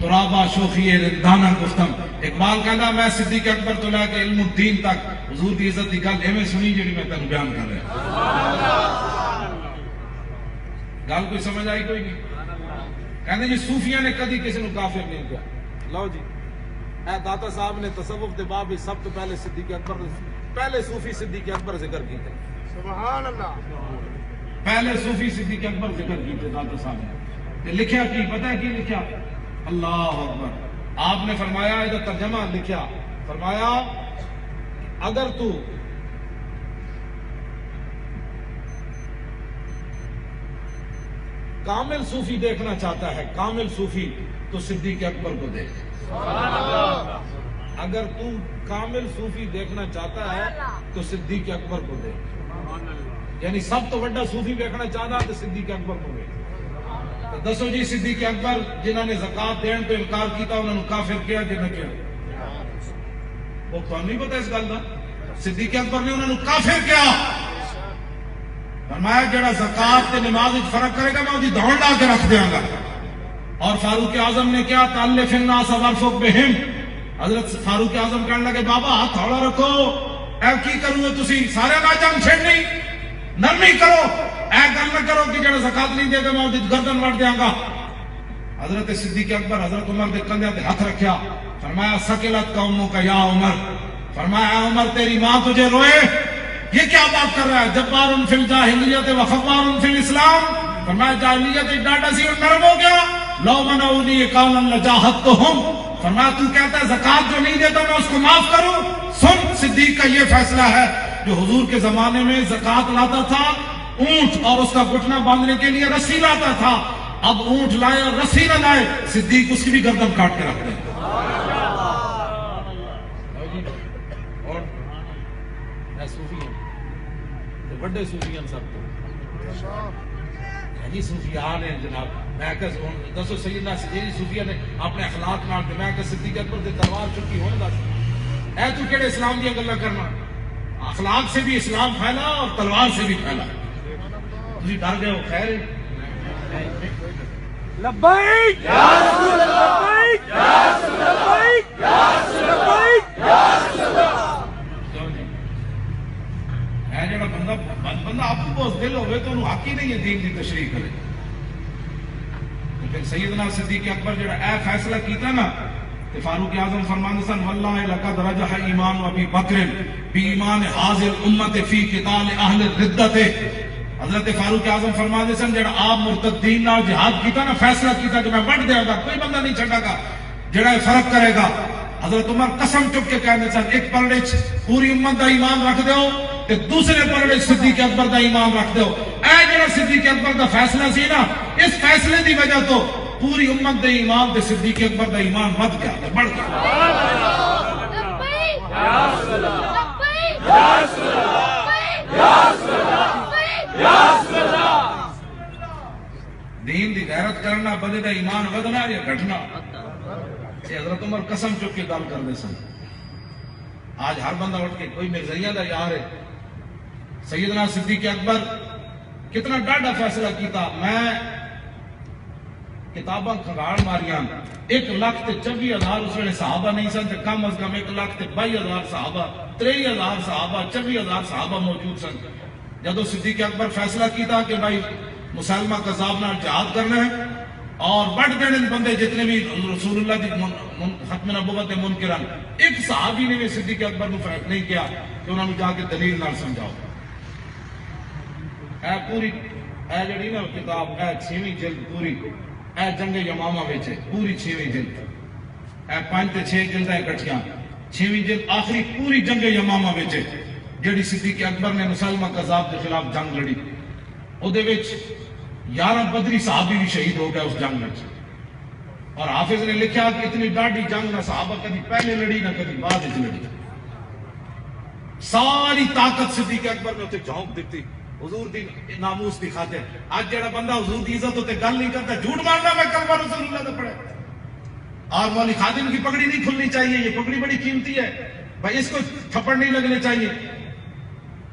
ترابا شوخی رندانہ گفتم. اقبال کہنا میں صدیق اکبر تو لے کے علم الدین تک حضور دی عزت دی گل ایویں سنی جڑی میں تینوں بیان کر رہا. گل کوئی سمجھ آئی کوئی نہیں. کہنے جی صوفیاں نے کدی کسی نو کافر نہیں کیا. لو جی اے داتا صاحب نے تصوف دے باب سب تو پہلے صدیق اکبر, پہلے صوفی صدیق اکبر ذکر کیتے. سبحان اللہ. پہلے صوفی صدیق اکبر ذکر کیتے داتا صاحب نے. لکھیا کی پتہ ہے کی لکھیا, اللہ اکبر. آپ نے فرمایا ادھر ترجمہ لکھیا, فرمایا اگر تو کامل صوفی دیکھنا چاہتا ہے, کامل صوفی, تو صدیق اکبر کو دیکھ. اگر تو کامل صوفی دیکھنا چاہتا ہے تو صدیق اکبر کو دیکھ. یعنی سب تو بڑا صوفی دیکھنا چاہتا ہے تو صدیق اکبر کو دیکھ. دسو جی صدیق اکبر جنہوں نے زکات دین تو انکار کیتا انہوں نے کافر کیا کہ نہ کیا؟ وہ تو نہیں پتا اس گل کا. صدیق اکبر نے انہوں نے کافر کیا. فرمایا جڑا زکات تے نماز وچ فرق کرے گا میں اودی دوڑ لا کے رکھ دیاں گا. اور فاروق اعظم نے کیا تالف الناس وارفق بہم. حضرت فاروق اعظم کہنے لگے بابا ہاتھ تھوڑا رکھو, اے کی کرو تسی سارے نہ جنگ چھڑنی, نرمی کرو, اے گل نہ کرو کہ جڑا زکات نہیں دے گا میں اودی گردن وڈ دیاں گا. حضرت صدیق اکبر حضرت عمر دے کندھے تے ہاتھ رکھیا, فرمایا سکلت قوموں کا یا عمر. فرمایا عمر تیری ماں تجھے روئے, یہ کیا بات کر رہا ہے. جبار فی الجاہلیت و خبار فی الاسلام. فرمایا جاہلیت ڈاٹا سی اور نرم ہو گیا. لو منعونی قولا لجاہدتہم. فرمایا تو کہتا ہے زکات جو نہیں دیتا میں اس کو معاف کروں. سن صدیق کا یہ فیصلہ ہے جو حضور کے زمانے میں زکات لاتا تھا اونٹ اور اس کا گھٹنا باندھنے کے لیے رسی لاتا تھا. اب اونٹ لائے اور رسی نہ لائے, صدیق اس کی بھی گردن کاٹ کے رکھ دیں. بڑے صوفیان سب کو یعنی صوفیان ہیں جناب. میں کہ دسو سیدنا سجیری صوفیان نے اپنے اخلاق نال تے میں کہ صدیق اکبر دے تلوار چکی ہوئے دس اے تو کیڑے اسلام دی گلاں کرنا. اخلاق سے بھی اسلام پھیلا اور تلوار سے بھی پھیلا. تسی ڈر گئے ہو خیر ہے. لبیک یا رسول اللہ, لبیک یا رسول اللہ, یا رسول اللہ, یا رسول اللہ. ہے جڑا بندہ آپ کو دل ہوئے تو انہوں حق ہی نہیں ہے دین کی تشریح کرے. پھر سیدنا صدیق اکبر جڑا اے فیصلہ کیتا نا تو فاروق اعظم فرماندے سن واللہ لقد رجح ایمان ابی بکر بی ایمان حاضر امت فی قتال اہل الردت. حضرت فاروق اعظم فرماندے سن جڑا آپ مرتدین نال جہاد کیتا نا، فیصلہ کیتا کہ میں وڈ دیاں گا، کوئی بندہ نہیں چھڈا گا جڑا فرق کرے گا. حضرت عمر قسم چک کے کہندے سن ایک پلڑے پوری امت دا ایمان رکھ دیو تے دوسرے پلڑے صدیق اکبر دا ایمان رکھ دیو. اے جڑا صدیق اکبر دا فیصلہ سی نا، اس فیصلے دی وجہ تو پوری امت دے ایمان تے صدیق اکبر دا ایمان ود گیا تے بڑھ گیا. دین دی غیرت کرنا، بندے دا ایمان ودنا یا گھٹنا، یہ حضرت عمر قسم چک کے گل کرتے سن. آج ہر بندہ اٹھ کے کوئی مرزائیاں دا یار ہے. سیدنا صدیق اکبر کتنا ڈاڈا فیصلہ کیتا. میں کتاباں کھگاڑ ماریاں، 1,24,000 اس ویلے صحابہ نہیں سن تے کم از کم 1,22,000 صحابہ، 23,000 صحابہ، 24,000 صحابہ موجود سن. جدو صدیق اکبر فیصلہ کیتا کہ بھائی مسلمہ کذاب نال جہاد کرنا ہے اور بڑھ دینے بندے جتنے بھی رسول اللہ دی ختم نبوت دے منکران، ایک صحابی نے بھی صدیق اکبر کو فرق نہیں کیا کہ انہوں نے جا کے دلیل نال سمجھاؤ. اے پوری اے جڑی نا کتاب، اے 6ویں جلد پوری، اے جنگ یمامہ وچ پوری 6ویں جلد، اے 5 تے 6 جلداں اکٹھیاں، 6ویں جلد آخری پوری جنگ یمامہ وچ جڑی صدیق اکبر نے مسلمہ کذاب کے خلاف جنگ لڑی. او دے وچ 11 بدری صحابی بھی شہید ہو گئے اس جنگ میں. اور حافظ نے لکھا کہ اتنی ڈاڈی جنگ نہ صحابہ کبھی پہلے لڑی نہ کبھی بعد وچ لڑی. ساری طاقت صدیق اکبر نے اتنے جھونک دیتی حضور دی ناموس دی خاطر. آج جڑا بندہ حضور دی عزت ہوتے گل نہیں کرتا، جھوٹ مارنا میں کلمہ رسول اللہ دا پڑھے. اور مولوی خادم کی پگڑی نہیں کھلنی چاہیے، یہ پگڑی بڑی قیمتی ہے بھائی، اس کو تھپڑ نہیں لگنے چاہیے.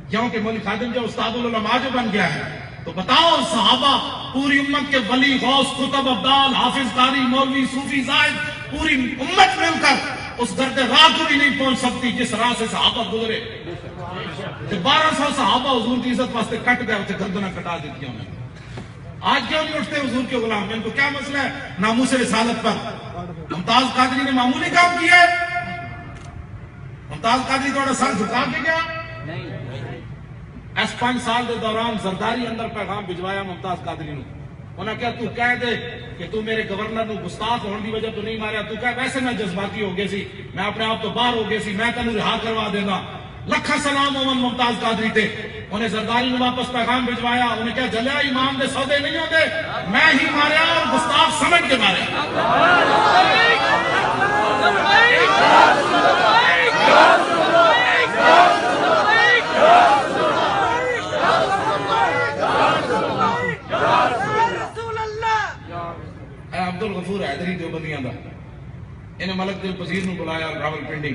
کیونکہ مولوی خادم جو استاد العلماء جو بن گیا ہے، تو بتاؤ صحابہ پوری امت کے ولی، غوث، قطب، ابدال، حافظ، قاری، مولوی، صوفی، زاہد، پوری امت مل کر اس درد راہ کو بھی نہیں پہنچ سکتی جس راہ سے صحابہ گزرے. 1200 صحابہ حضور کی عزت واسطے کٹ گئے، اسے گردنیں کٹا دیتی انہوں نے. آج کیوں نہیں اٹھتے حضور کے غلام؟ ان کو کیا مسئلہ ہے ناموس رسالت پر؟ ممتاز قادری نے معمولی کام کیا ہے؟ ممتاز قادری تھوڑا سر جھکا کے گیا؟ اس 5 سال دے دوران زرداری اندر پیغام بھجوایا ممتاز قادری نے. انہاں کیا تو کہہ دے کہ تو میرے گورنر نو گستاخ ہونے دی وجہ تو نہیں ماریا، تو کہہ ویسے میں جذباتی ہو گئے سی، میں اپنے آپ تو باہر ہو گئے سی، میں تینوں رہا کروا دے گا. لکھا سلام مومن ممتاز قادری تے. انہیں زرداری نے واپس پیغام بھجوایا. انہیں کیا جلیا امام دے سودے نہیں ہوتے، میں ہی ماریا اور گستاخ سمجھ کے ماریا. عبد الغفور حیدری دیوبندیاں دا، انہیں ملک دل پذیر نو بلایا راول پنڈی،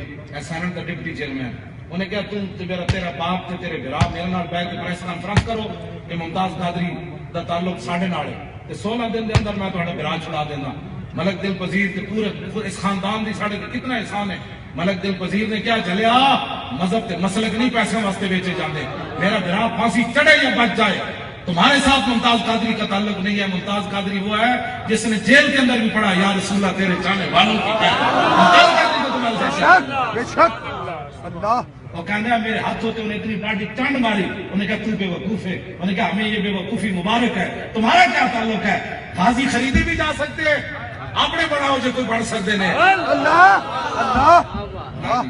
سینٹ دا ڈپٹی چیئرمین. انہیں کہا تیرا باپ تے تیرے برا میرے نال بیٹھ کے پریس کانفرنس کرو کہ ممتاز قادری دا تعلق ساڈے نال ہے تے 16 دن دے اندر میں تہاڈا برا چھڑا دینا. ملک دل پذیر تے پورے اس خاندان دی ساڈے تے کتنا احسان ہے. ملک دل پذیر نے کیا جلیا مذہب تے مسلک نہیں پیسے واسطے بیچے جاندے، میرا برا پھانسی چڑھے یا بچ جائے. تمہارے ساتھ ممتاز قادری کا تعلق نہیں ہے. ممتاز قادری وہ ہے جس نے جیل کے اندر بھی پڑھا یا رسول اللہ تیرے چاہنے والوں کی کیا ممتاز قادری کو تمہیں بے شک اللہ. وہ کہنے ہیں میرے ہاتھ ہوتے انہیں اتنی ڈاڈی چانڈ ماری. انہیں کہا تو بے وقوف ہے. انہیں کہا ہمیں یہ بے وقوفی مبارک ہے. تمہارا کیا تعلق ہے؟ غازی خریدے بھی جا سکتے ہیں، اپنے بڑھاؤ جو کوئی بڑھ سکتے ہیں. اللہ اللہ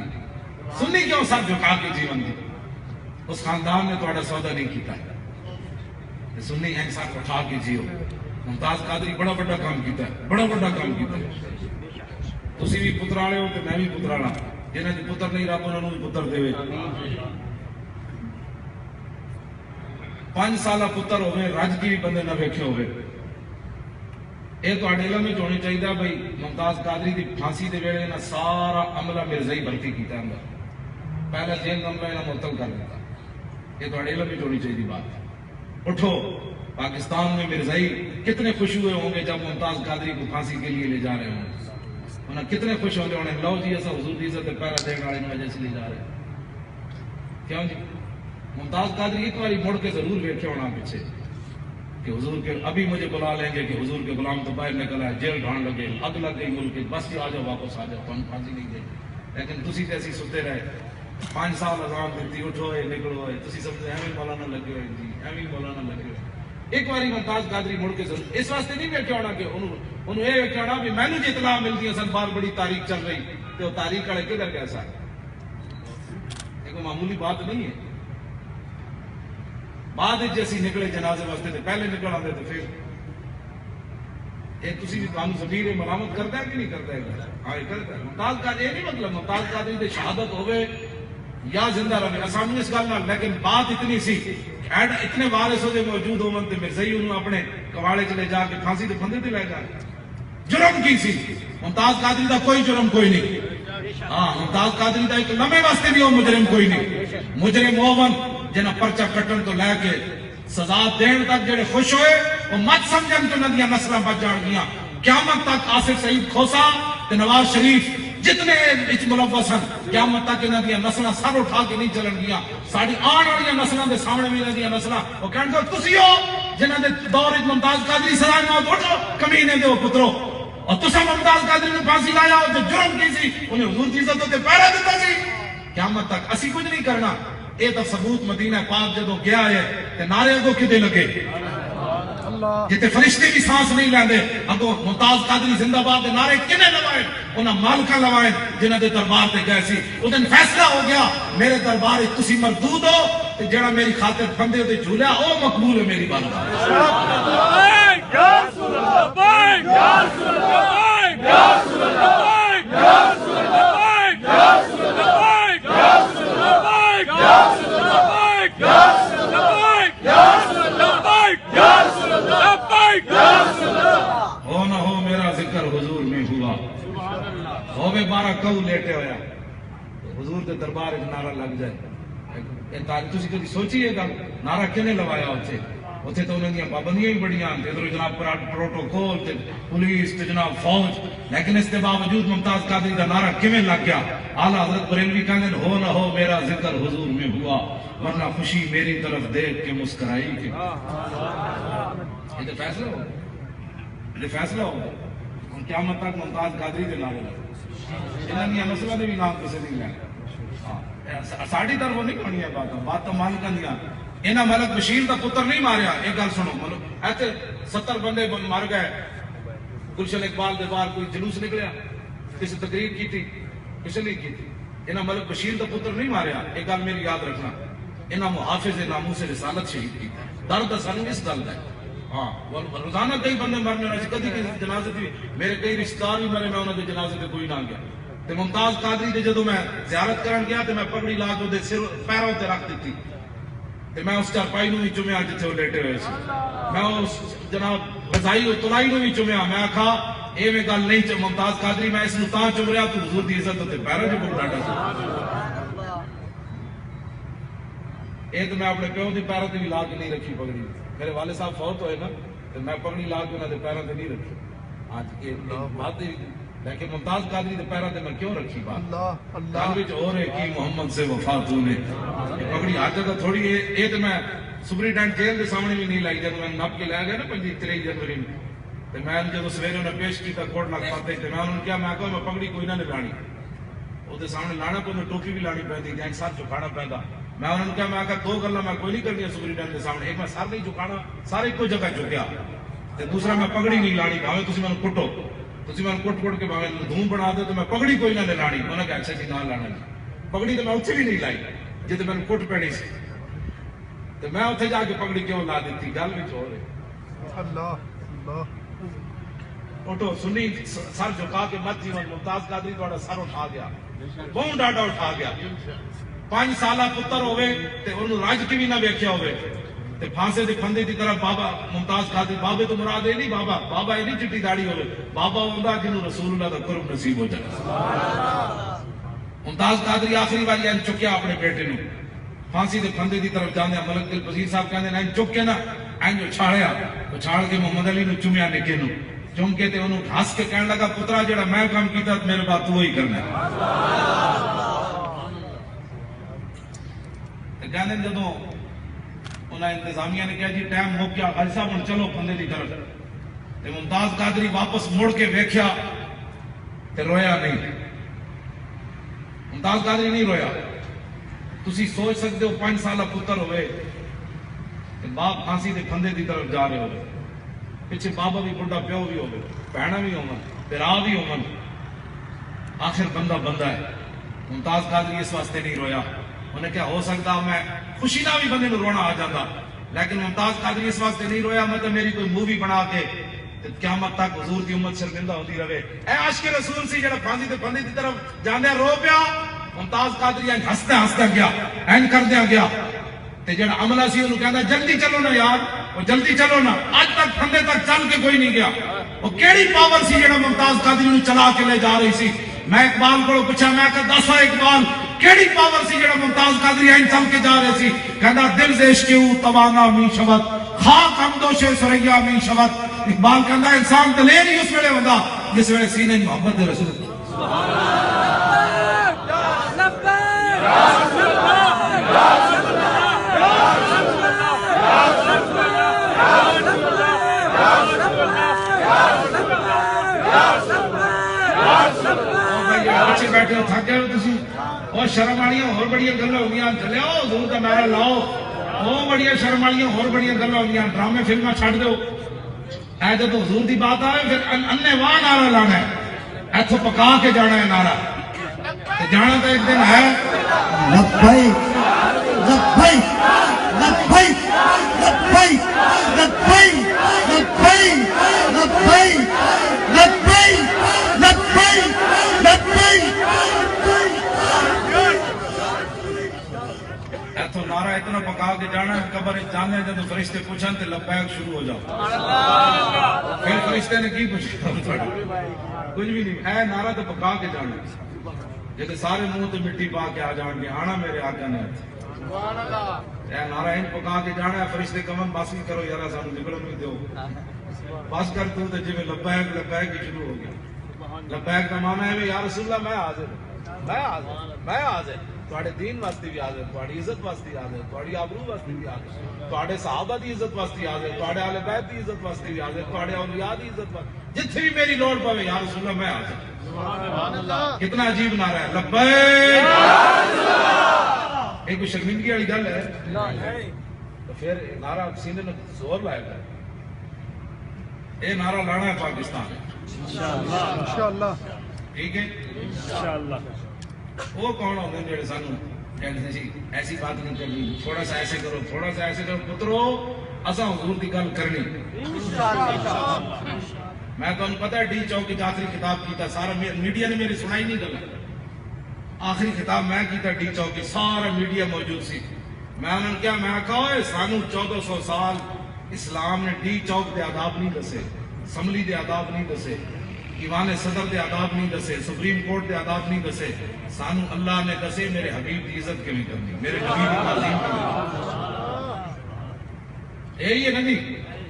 سنی کیوں سر جھکا کے جیون دی؟ اس خاندان نے تھوڑا سودا نہیں کیتا ہے. سنی ہیں ساتھ اٹھا کے جیو. ممتاز قادری بڑا بڑا کام کیتا ہے، بڑا بڑا کام کیتا ہے. تسی بھی پترالے ہو کہ میں بھی پترالا. جنہیں جو پتر نہیں رب انہوں نے پتر دے. 5 سالہ پتر ہوئے رج کی بھی بندے نہ ویکھے ہوئے. یہ تو علم میں ہونی چاہیے بھائی ممتاز قادری دی پھانسی دے ویلے نہ سارا عملہ مرزائی بھرتی کیتا اندر، پہلا جیل عملہ نہ معطل کر دیتا. یہ تو علم میں ہونی چاہیے بات. اٹھو پاکستان میں مرزائی کتنے خوش ہوئے ہوں گے جب ممتاز قادری کو پھانسی کے لیے لے جا رہے ہوں. انہیں کتنے خوش ہونے انہیں لو جی ایسا حضور دی عزت پہلا دیکھ والے وجہ سے لے جا رہے ہیں. کیوں جی ممتاز قادری ایک باری مڑ کے ضرور ویکھے ہونا پیچھے. کہ حضور کے ابھی مجھے بلا لیں گے کہ حضور کے غلام تو باہر نکلا ہے، جیل ڈھان لگے، اگ لگ گئی ملک، بس جی آ جاؤ واپس آ جاؤ، تم پھانسی نہیں دے. لیکن تسی تے ایسی ستے رہے 5 سال اذان دیتی، اٹھو ہوئے نکلو ہوئے، تسی سمجھتے ایویں مولانا لگے ہوئے جی، ایویں مولانا لگے ہوئے. ایک باری ممتاز قادری مڑ کے ضرور اس واسطے نہیں ویکھیا ہونا کہ انہوں یہ ویکھیا ہونا بھی مینوں جی اطلاع ملتی ہے سن بار بڑی تاریخ چل رہی تو تاریخ والے کدھر گئے سر. یہ کوئی معمولی بات نہیں ہے. بعد جیسی نکلے جنازے واسطے تو پہلے نکل آتے تو پھر یہ تسی بھی تمہیں ضمیر ملامت کرتا ہے کہ نہیں کرتا ہے؟ ہاں یہ کرتا ہے. ممتاز قادری یہ نہیں مطلب ممتاز قادری کی شہادت ہوئے یا زندہ رہے سامنے اس گل نہ، لیکن بات اتنی سی اتنے وارث ہوتے موجود ہون تے مرزائی انہوں اپنے کواڑے چلے جا کے پھانسی تے پھندے تے لے جا. جرم کی سی ممتاز قادری دا کوئی جرم کوئی نہیں. ہاں ممتاز قادری دا ایک لمحے واسطے بھی وہ مجرم کوئی نہیں. مجرم اوون جنہ پرچہ کٹن تو لے کے سزا دین تک جڑے خوش ہوئے وہ مت سمجھن کہ انہاں دیاں نسلاں بچ جان گیاں. قیامت تک آصف سعید کھوسا تے نواز شریف جتنے وچ ملوث ہیں قیامت تک انہاں دیاں نسلاں سر اٹھا کے نہیں چلن گیاں. ساڈی آن والیاں نسلاں دے سامنے بھی انہاں دیاں نسلاں وہ کہن گے تسی ہو جنہاں دے دور وچ ممتاز قادری سزا موت اٹھو کمینے دے پترو، اور تساں ممتاز قادری نوں پھانسی لایا جو جرم کی سی انہیں حضور کی عزت تے پہرا دیتا سی. قیامت تک اسی کچھ نہیں کرنا. یہ تو ثبوت مدینہ پاک جدو گیا ہے تے نعرے اگوں کدے لگے جتے فرشتے بھی سانس نہیں لیندے اگوں ممتاز قادری زندہ باد دے نعرے کنے لوائے انہاں مالکاں لوائے جنہاں دے دربار تے گئے سی. اس دن فیصلہ ہو گیا میرے دربار وچ تسی مردود ہو تے جڑا میری خاطر پھندے تے جھولیا او مقبول ہے میری بارگاہ. یا رسول اللہ یا رسول اللہ یا رسول اللہ یا رسول اللہ یا رسول اللہ یا رسول اللہ یا رسول اللہ یا رسول اللہ یا رسول اللہ یا رسول اللہ یا رسول اللہ. ہو نہ ہو میرا ذکر حضور میں ہوا، ہوے 12 کو لیٹے ہویا حضور کے دربار وچ نعرہ لگ جائے. یہ تاریخ تسی کبھی سوچی ہے گل نعرہ کنے لوایا اوتھے؟ اوتھے تو انہاں دیاں پابندیاں ہی بڑیاں ہیں ادھر جناب پروٹوکول تے پولیس تے جناب فوج، لیکن اس کے باوجود ممتاز قادری دا نعرہ کیویں لگ گیا؟ اعلیٰ حضرت بریلوی کہندے ہو نہ ہو میرا ذکر حضور میں ہوا ورنہ خوشی میری طرف دیکھ کے مسکرائی کہ یہ تو فیصلہ ہو یہ فیصلہ ہو ہن قیامت تک ممتاز قادری دے نعرے لگ انہاں دیاں نسلاں دے بھی نام کسے نہیں لینا. ساڈی طرف نہیں کھڑی ہے بات تو مالکاں دیاں. انہاں ملک بشیر دا پتر نہیں ماریا. ایک گل سنو مطلب ایتھے 70 بندے مر گئے. گلشن اقبال دے باہر کوئی جلوس نکلیا کسی تقریر کی تھی کسی نہیں کی تھی. انہاں ملک بشیر دا پتر نہیں ماریا. ایک گل میری یاد رکھنا انہاں محافظ ناموس رسالت شہید کی. درد سن اس گل دا. ہاں روزانہ کئی بندے مرنے والے کدی کسی جنازے تے میرے کئی رشتہ دار بھی مرے میں انہاں دے جنازے تے کوئی نہ گیا. تے ممتاز قادری دے جدوں میں زیارت کرن گیا تے میں پگڑی لا کے دے سر پیروں تے رکھ دتی تے میں اس چارپائی نوں بھی چومیا جتھے وہ لیٹے ہوئے سی. میں اس جناب رضائی اور تلائی نوں بھی چومیا. میں آکھا ایویں گل نہیں ممتاز قادری میں اس نوں تاں چوم رہا تو حضور دی عزت تے پیروں تے ڈاٹا سی. ایک میں اپنے پیو دی پیروں تے بھی لا کے نہیں رکھی پگڑی. میرے والد صاحب فوت ہوئے نا تو میں پگڑی لا کے انہاں دے پیروں تے نہیں رکھی. آج ایک بات لیکن ممتاز قادری دے پیروں تے میں کیوں رکھی بات گل وچ ہو رہے کی محمد سے وفا تو نے پگڑی ہاتھ جگہ تھوڑی یہ تو میں سپرنٹینڈنٹ جیل دے سامنے بھی نہیں لائی. جب میں نپ کے لے گیا نا 23 جنوری میں تو میں جب سویرے انہیں پیش کیا کوٹ لگ پاتے تو میں انہوں نے کیا میں کہا میں پگڑی کوئی نہ لانی وہ سامنے لانا پہ ٹوپی بھی لانی پہنتی ایک ساتھ چکانا پہنتا. میں انہوں نے کیا میں کہا 2 گلاں میں کوئی نہیں کرنی سپرنٹینڈنٹ کے سامنے. ایک میں سر نہیں چکانا سارے ایک جگہ چکیا دوسرا میں پگڑی نہیں لانی بھاوے تسی میں کٹو تسی میں کٹ کٹ کے بھاوے دھوم بنا دے تو میں پگڑی کوئی نہ لانی. انہوں نے کہا اچھا جی نہ لانا جی. پگڑی تو میں اتنے بھی نہیں لائی جی میں کٹ پینی سی تو میں اتنے جا کے پگڑی کیوں لا دیتی. گل بھی ہو رہی اٹھو سنی سر جھکا کے مت جیون. ممتاز قادری تھوڑا سر اٹھا گیا بہت ڈاڈا اٹھا گیا. 5 سالہ پتر ہوئے تے انہوں رج کی بھی نہ ویکھیا ہوئے تے پھانسے دے پھندے دی طرف بابا ممتاز قادری بابے تو مراد نہیں بابا بابا یہ نہیں چٹی داڑھی ہوئے بابا ہوندا جنوں رسول اللہ دا قرب نصیب ہو جائے. ممتاز قادری آخری بار این چکیا اپنے بیٹے نو پھانسی دے پھندے دی طرف جاندے ملک دل پذیر صاحب کہندے این چک کے نا این جو چھاڑیا چھاڑ کے محمد علی نو چومیا نکے نو چم کے تے انہوں ہس کے کہنے لگا پترا جڑا میں کام کیتا میرے بات تو وہی کرنا ہے. کہنے جدوں انہیں انتظامیہ نے کہا جی ٹائم ہو گیا حاجی صاحب ہن چلو بندے دی طرف تے ممتاز قادری واپس مڑ کے ویکھیا تے رویا نہیں ممتاز قادری نہیں رویا تسی سوچ سکتے ہو 5 سالہ پتر ہوئے تے باپ پھانسی دے پھندے دی طرف جا رہے ہوئے پیچھے بابا بھی بڑھا پیو بھی ہوئے بہنا بھی ہومن پھرا بھی ہومن آخر بندہ بندہ ہے ممتاز قادری اس واسطے نہیں رویا انہیں کیا ہو سکتا میں خوشی نہ بھی بندے میں رونا آ جاتا لیکن ممتاز قادری اس واسطے نہیں رویا مطلب میری کوئی مووی بنا کے قیامت تک حضور کی امت شرمندہ ہوتی رہے اے عاشق رسول سی جڑا پھانسی تے بندے دی طرف جاندے رو پیا ممتاز قادری ہنستے ہنستے گیا این کردیا گیا تے جڑا عملہ سی انہوں کہندا جلدی چلو نا یار وہ جلدی چلو نا آج تک پھندے تک چل کے کوئی نہیں گیا وہ کیڑی پاور سی جڑا ممتاز قادری نو چلا کے لے جا رہی سی میں اقبال کو پوچھا میں کہ دسا اقبال کیڑی پاور سی جڑا ممتاز قادری این چل کے جا رہے سی کہندا دل زیش کیوں توانا می شبت خاک ہم دوش سریا می شبت اقبال کہندا انسان دلیر ہی اس ویلے ہوندا جس ویلے سینے محبت دے رسول بچے بیٹھے ہو تھک گئے ہو تسی اور شرم والیاں اور بڑی گلاں ہو گیا چلے آؤ حضور دا نعرہ لاؤ وہ بڑی شرم والیاں اور بڑی گلاں ہو گیا ڈرامے فلماں چھڈ دو اے جب حضور دی بات آئے پھر انے واہ نعرہ لانا ہے ایتھوں پکا کے جانا ہے نعرہ جانا تو ایک دن ہے لبیک لبیک لبیک لبیک لبیک لبیک لبیک لبیک لبیک ایتھوں نعرہ اتنا پکا کے جانا ہے قبر جانے جب فرشتے پوچھن تے لبیک شروع ہو جاؤ پھر فرشتے نے کی پوچھا کچھ بھی نہیں اے نعرہ تو پکا کے جانا ہے جب سارے منہ تے مٹی پا کے آ جان گے آنا میرے آقا نے اے نعرہ ان پکا کے جانا ہے فرشتے کمن بس بھی کرو یارا سانو نکلن بھی دیو بس کر تو تے جویں لبیک لبیک ہی شروع ہو گیا لبیک کا معنی ہے یا رسول اللہ میں حاضر میں حاضر تواڈے دین واسطے بھی حاضر تواڈی عزت واسطے بھی حاضر تواڈی آبرو واسطے بھی حاضر تواڈے صحابہ دی عزت واسطے حاضر تواڈے اہل بیت دی عزت واسطے بھی حاضر تواڈے اولیاء دی عزت واسطے جتھے بھی میری لوڑ پوے یا رسول اللہ میں حاضر سبحان اللہ کتنا عجیب نعرہ ہے لبیک ایک کوئی شرمندگی والی گل ہے تو پھر نعرہ سینے میں زور لائے گا یہ نعرہ لانا ہے پاکستان انشاءاللہ ٹھیک ہے انشاءاللہ وہ کون ہوتے ہیں جڑے سانو کہتے جی ایسی بات نہیں کرنی تھوڑا سا ایسے کرو تھوڑا سا ایسے کرو پترو اساں حضور دی گل کرنی میں تمہیں پتہ ہے ڈی چوک کی آخری خطاب کیتا سارا میڈیا نے میری سنائی نہیں گل آخری خطاب میں کیتا ڈی چوک کی سارا میڈیا موجود سی میں انہوں نے کیا میں کہا سانو 1400 سال اسلام نے ڈی چوک دے آداب نہیں دسے اسمبلی دے آداب نہیں دسے ایوان صدر دے آداب نہیں دسے سپریم کورٹ دے آداب نہیں دسے سانو اللہ نے دسے میرے حبیب دی عزت کیویں کرنی میرے نبی دی تعظیم کرنی یہی ہے نبی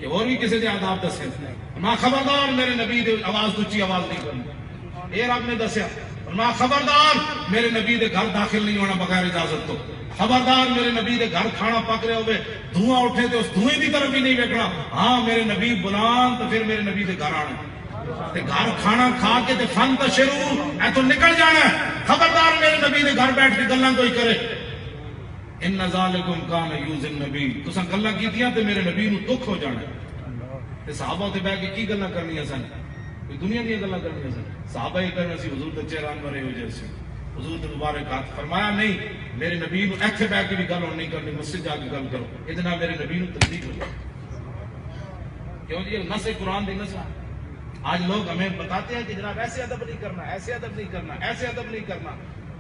کہ اور بھی کسی دے آداب دسے میں خبردار میرے نبی دے آواز اونچی آواز نہیں کرنی یہ رب نے دسیا میں خبردار میرے نبی دے گھر داخل نہیں ہونا بغیر اجازت تو خبردار میرے نبی دے گھر کھانا پک رہے ہوئے دھواں اٹھے تو اس دھوئیں دی طرف ہی نہیں ویکھنا ہاں میرے نبی بلان تو پھر میرے نبی دے گھر آنا تے گھر کھانا کھا کے تے فن تشرو اے تو نکل جانا ہے خبردار میرے نبی دے گھر بیٹھ کے گلاں کوئی کرے ان ذالکم کان یوز النبی تساں گلاں کیتیاں تے میرے نبی نو دکھ ہو جانا تے صحابہ تے بیٹھ کے کی گلاں کرنیاں سن کوئی دنیا دی گلاں کرنیاں سن صحابہ ہی کرنا سی حضور دے چہران مرے ہو جیسے حضور دے مبارک ہاتھ فرمایا نہیں میرے نبی نو ایتھے بیٹھ کے بھی گل نہیں کرنی مسجد جا کے گل کرو اتنا میرے نبی نو تصدیق ہو کیوں جی نص قرآن دی نص آج لوگ ہمیں بتاتے ہیں کہ جناب ایسے ادب نہیں کرنا ایسے ادب نہیں کرنا ایسے ادب نہیں کرنا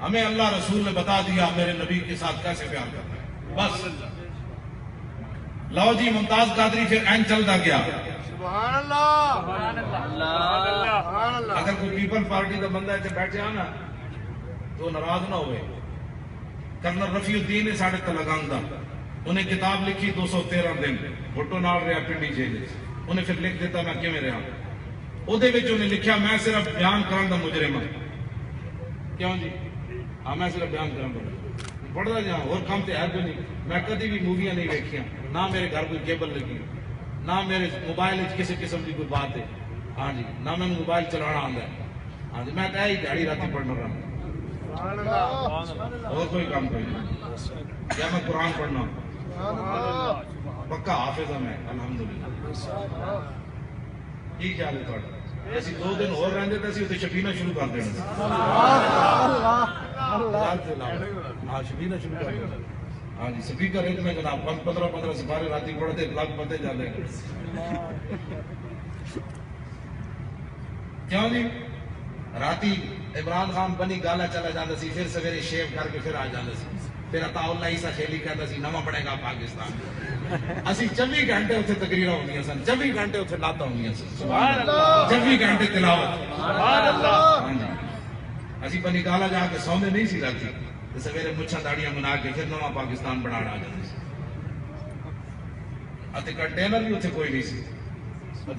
ہمیں اللہ رسول نے بتا دیا میرے نبی کے ساتھ کیسے پیار کرنا ہے بس لو جی ممتاز قادری پھر این چلتا گیا سبحان اللہ اگر کوئی پیپل پارٹی کا بندہ ایسے بیٹھے آنا تو ناراض نہ ہوئے کرنل رفیع الدین نے ساڑھے تلگان دا انہیں کتاب لکھی 213 دن بھٹو نال رہا پنڈی جیل انہیں پھر لکھ دیتا میں کیویں رہا اودے وچ انہیں لکھیا میں صرف بیان کرن دا مجرم ہوں کیوں جی ہاں میں صرف بیان کرن دا پڑھتا جا اور کام تو ہے کوئی نہیں. میں کدی بھی موویاں نہیں ویکھیاں, نہ میرے گھر کوئی کیبل لگی, نہ میرے موبائل کسی قسم کی کوئی بات ہے. ہاں جی, نہ میں موبائل چلانا آتا ہے. ہاں جی, میں تو ہی دیہڑی رات پڑھنا رہا, اور کوئی کام کوئی نہیں. یا میں قرآن پڑھنا, پکا حافظ ہوں میں الحمدللہ. کی خیال ہے تھوڑا؟ اسی 2 دن اور رہتے تو اسی شبینہ شروع کر دینا. ہاں شبینہ شروع کر دینا. ہاں جی, سپیکر ایک میں جناب 15 سپارے راتی پڑھتے لگ پڑھتے جاتے ہیں. کیوں نہیں؟ راتی عمران خان بنی گالا چلا جاتا سی, پھر سویرے شیو کر کے پھر آ جاتا سی. پھر عطا اللہ عیسیٰ خیلی کہتا سی نواں پڑے گا پاکستان. اسی 24 گھنٹے اتنے تقریرا ہوندیاں سن, 24 گھنٹے اتنے نعتاں ہوندیاں سن, 24 گھنٹے تلاوت. ہاں جی, اسی بنی گالا جا کے سوندے نہیں سی راتی, سویرے مچھاں داڑیاں بنا کے پھر نواں پاکستان بنا آ جاتے سی. اتے کنٹینر بھی اتنے کوئی نہیں سی.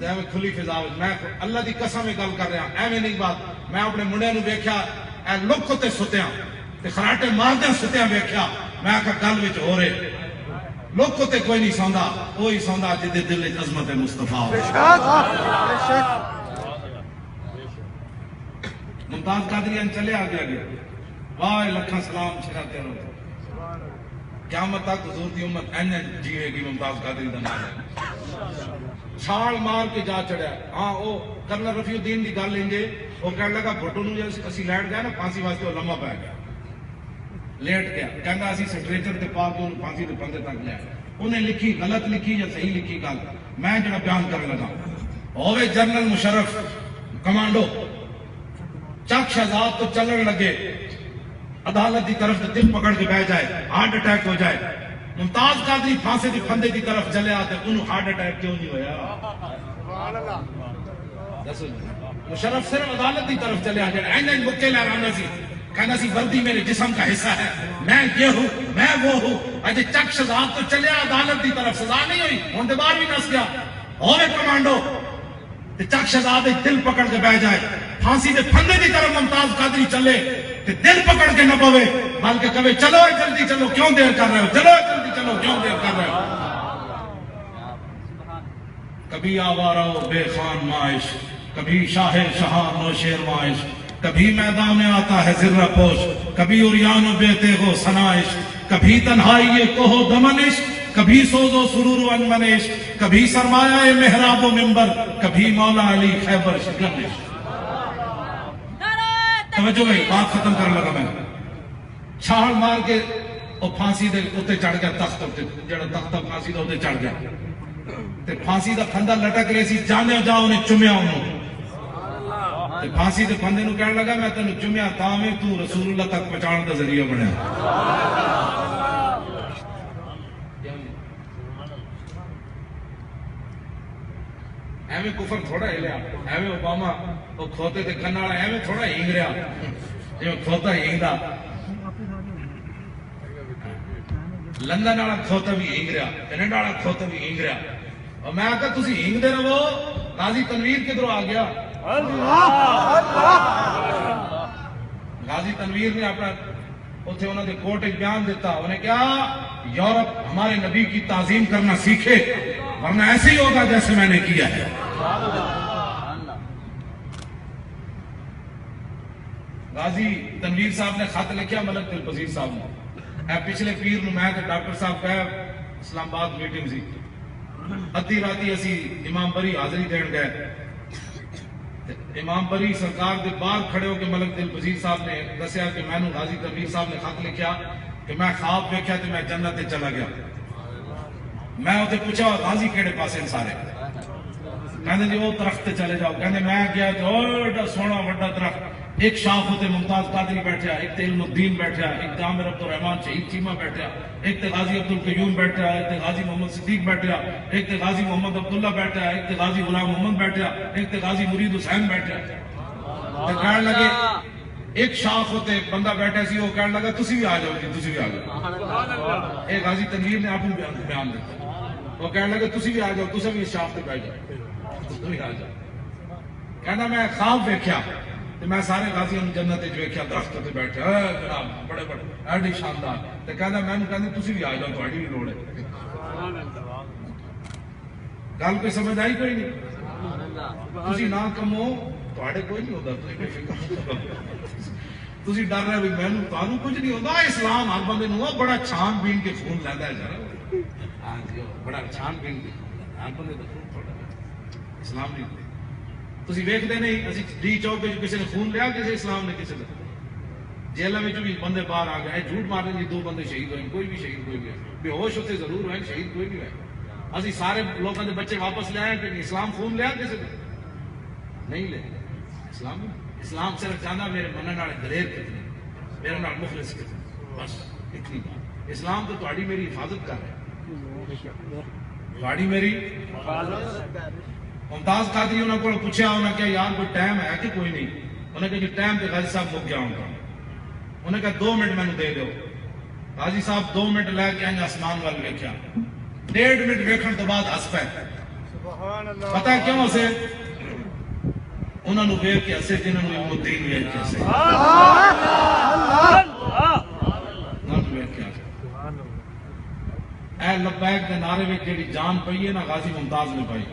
ایویں کھلی فضا. میں اللہ دی قسم گل کر رہا, ایویں نہیں بات. میں اپنے منڈے نو ویکھیا اے لک تے ستیاں تے خراٹے ماردیاں ستیاں ویکھیا, میں آکھا گل وچ ہو رہے. لک تے کوئی نہیں سوندا, وہی سوندا جدے دل وچ عظمت مصطفیٰ ہو. ممتاز قادری چلے آ گیا, واہ لکھاں سلام چھڑاتے رہو. قیامت تک حضور دی امت اینے جیوے گی. ممتاز قادری دا نام ہے. چھال مار کے جا چڑھیا. ہاں وہ کرنل رفیع الدین دی گل انجے, وہ کہنے لگا بھٹو نو اسی لیٹ گئے نا پھانسی واسطے, وہ لمبا پی گیا, لیٹ گیا. کہندا اسی سٹریچر تے پا کے انہوں پھانسی دے پندے تک لیا. انہیں لکھی غلط لکھی یا صحیح لکھی گل میں جڑا بیان کرنے لگا. ہوے جنرل مشرف کمانڈو چک شہزاد تو چلن لگے, عدالت دی طرف دل پکڑ کے بہ جائے, ہارٹ اٹیک ہو جائے. ممتاز قادری پھانسی دی پھندے دی طرف چلیا تے انہوں ہارٹ اٹیک کیوں نہیں ہویا؟ مشرف صرف عدالت دی طرف چلیا جائے, این مکے لہرانا سی, کہنا سی وردی میرے جسم کا حصہ ہے, میں یہ ہوں میں وہ ہوں. اجے چک شہزاد تو چلیا عدالت دی طرف, سزا نہیں ہوئی, ہن تے باہر بھی نس گیا. ہوے کمانڈو تے چک شہزاد دل پکڑ کے بہ جائے, پھانسی دے پھندے دی طرف ممتاز قادری چلے تے دل پکڑ کے نہ پوے, بلکہ کہے چلو جلدی چلو کیوں دیر کر رہے ہو, چلو جلدی چلو کیوں دیر کر رہے ہو. کبھی آوارہ و بے خان معاش, کبھی شاہ شہان و شیر معاش, کبھی میدان میں آتا ہے ذرہ پوش, کبھی عریان و بے تیغ و سنائش, کبھی تنہائی یہ کوہ و دمنش, کبھی سوز و سرور و انمنش, کبھی سرمایہ محراب و منبر, کبھی مولا علی خیبر شکنش. توجہ بھائی, بات ختم کرنے لگا میں. چھال مار کے وہ پھانسی دے اتنے چڑھ گیا, تخت جڑا تخت پھانسی دا اتنے چڑھ گیا تے پھانسی دا پھندا لٹک رہے سی, جانے جا انہیں چومیا انہوں تے پھانسی دے پھندے نو کہنے لگا میں تینوں چومیا تاں میں تو رسول اللہ تک پہنچان دا ذریعہ بنیا. ایویں کفر تھوڑا ہلیا, ایویں اوباما وہ کھوتے تے کھنا والا ایویں تھوڑا ہینگ رہا, جی کھوتا ہینگدا. لندن والا کھوتا بھی ہینگ رہا, کینیڈا والا کھوتا بھی ہینگ رہا. اور میں آکھا تسی ہینگ دے رہو, غازی تنویر کدھروں آ گیا. غازی تنویر نے اپنا اتنے انہوں نے کوٹ ایک بیان دیتا, انہیں کہا یورپ ہمارے نبی کی تعظیم کرنا سیکھے, ورنہ ایسے ہی ہوگا جیسے میں نے کیا ہے. غازی تنویر صاحب نے خط لکھیا ملک دلپذیر صاحب نے. پچھلے پیر نو میں ڈاکٹر صاحب کہا اسلام آباد میٹنگ سی, ادھی راتی اسی امام بری حاضری دین گئے. امام بری سرکار دے باہر کھڑے ہو کے ملک دلپذیر صاحب نے دسیا کہ میں نو غازی تنویر صاحب نے خط لکھیا کہ میں خواب دیکھا تو میں جنت تے چلا گیا. میں اسے پوچھا غازی کیڑے پاسے سارے, کہنے جی وہ درخت تے چلے جاؤ. کہنے میں گیا تو ایڈا سونا بڑا درخت, ایک شاخ ہوتے ممتاز قادری بیٹھا, ایک تے علم الدین بیٹھا, ایک تے عامر عبدالرحمان شہید چیمہ بیٹھا, ایک تے غازی عبدالقیوم بیٹھا, ایک تے غازی محمد صدیق بیٹھا, ایک تے غازی محمد عبداللہ بیٹھا, ایک تے غازی غلام محمد بیٹھا, ایک تے غازی مرید حسین بیٹھا. کہنے لگے ایک شاخ ہوتے بندہ بیٹھا سی, وہ کہنے لگا تسی بھی آ جاؤ جی, تسی بھی آ جاؤ. ایک غازی تنویر نے آپ بیان دیتا, وہ کہنے لگے تسی بھی آ جاؤ, تسی بھی اس شاخ تے بیٹھ جاؤ, تسی بھی آ جاؤ. کہنا میں خواب دیکھا تو میں سارے غازیوں نے جنت ویکھیا, درخت تے بیٹھے جناب بڑے بڑے ایڈی شاندار. تے کہندا مینوں کہندی تسی بھی آ جاؤ تہاڈی بھی لوڑ ہے گل کوئی سمجھ آئی کوئی نہیں تسی نہ کمو تہاڈے کوئی نہیں ہوندا تسی بے فکر تسی ڈر رہے بھی مینوں تانوں کچھ نہیں ہوندا اسلام ہر بندے نوں بڑا چھان بین کے خون لیندا ہے ذرا ہاں جی بڑا چھان بین کے ہر بندے دا خون تھوڑا اسلام نہیں تسی ویکھدے نہیں اسی ڈی چوک وچ کسی نے خون لیا کسی اسلام نے کسی نے جیلوں میں بھی بندے باہر آ گئے جھوٹ مارنے جی 2 بندے شہید ہوئے کوئی بھی شہید کوئی بھی بے ہوش ہوتے ضرور ہوئے شہید کوئی نہیں ہوئے اسی سارے لوگوں کے بچے واپس لے آئے کہ اسلام خون لیا کسی نے نہیں لے اسلام صرف چاہتا میرے منن والے دلیر کتنے میرے نال مخلص کتنے بس اتنی بات اسلام تو تہاڈی میری حفاظت کر رہا ہے تہاڈی میری ممتاز قادری انہوں کو پوچھا انہوں نے کہا یار کوئی ٹائم ہے کہ کوئی نہیں انہوں نے کہا جی ٹائم تے غازی صاحب مک گیا ہوں گا انہوں نے کہا 2 منٹ میں دے دو غازی صاحب 2 منٹ لے کے آئیں آسمان وال ویکھیا 1.5 منٹ ویکھن تو بعد ہس پے پتہ کیوں اسے انہوں نے ویکھ کے ہسے جنہوں نے ابن الدین ویکھ کے ہسے اے لبیک دے نعرے میں جیڑی جان پئی ہے نا غازی ممتاز نے پائی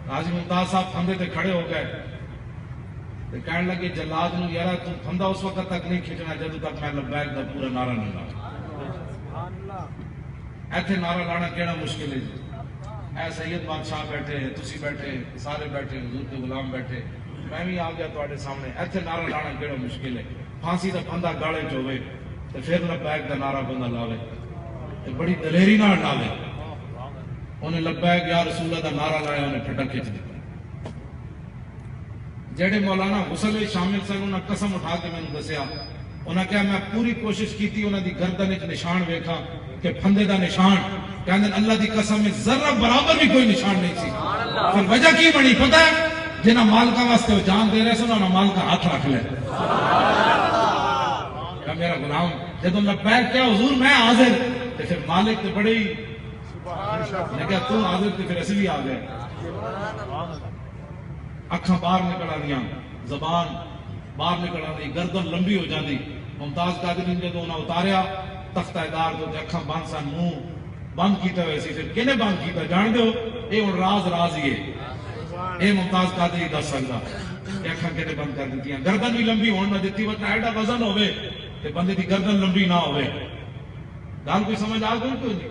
غازی ممتاز صاحب پھندے تے کھڑے ہو گئے تے کہنے لگے جلاد نو یارا تو پھندا اس وقت تک نہیں کھچنا جدوں تک میں لبیک دا پورا نعرہ نہ لاواں ایتھے نعرہ لانا کیڑا مشکل ہے اے سید بادشاہ بیٹھے تسی بیٹھے سارے بیٹھے حضور کے غلام بیٹھے میں بھی آ گیا تواڈے سامنے ایتھے نعرہ لانا کیڑا مشکل ہے پھانسی دا پھندا گاڑے چ ہوے تے پھر لبیک دا نعرہ بندہ لاوے تے بڑی دلیری نال لاوے انہیں لبیک یا رسول اللہ دا نعرہ لایا انہیں پھٹک کھچ دتا جڑے مولانا غسل وچ شامل سن انہاں قسم اٹھا کے مینوں دسیا انہاں کہا میں پوری کوشش کیتی انہاں دی گردن وچ نشان ویکھا کہ پھندے دا نشان کہندے اللہ دی قسم میں ذرہ برابر بھی کوئی نشان نہیں سی پھر وجہ کی بنی پتہ ہے جنہاں مالکاں واسطے وہ جان دے رہے سن انہاں مالکاں ہاتھ رکھ لے کہ میرا غلام جدوں لبیک کیا حضور میں حاضر تے پھر مالک تے بڑے ہی نے کہا تو حاضر تے پھر اسی بھی آ گئے اکھاں باہر نکل آدیاں زبان باہر نکل آدی گردن لمبی ہو جاندی ممتاز قادری نے جدوں انہاں اتاریا تختہ دار تو اکھاں بند سن منہ بند کیتا ہوئے سی پھر کنے بند کیتا جان دیو اے ہن راز ہی ہے اے ممتاز قادری دس سکدا کہ اکھاں کنے بند کر دتیاں گردن بھی لمبی ہون نہ دتی وقت ایڈا وزن ہوے تے بندے دی گردن لمبی نہ ہوے گل کوئی سمجھ آ گئی کوئی نہیں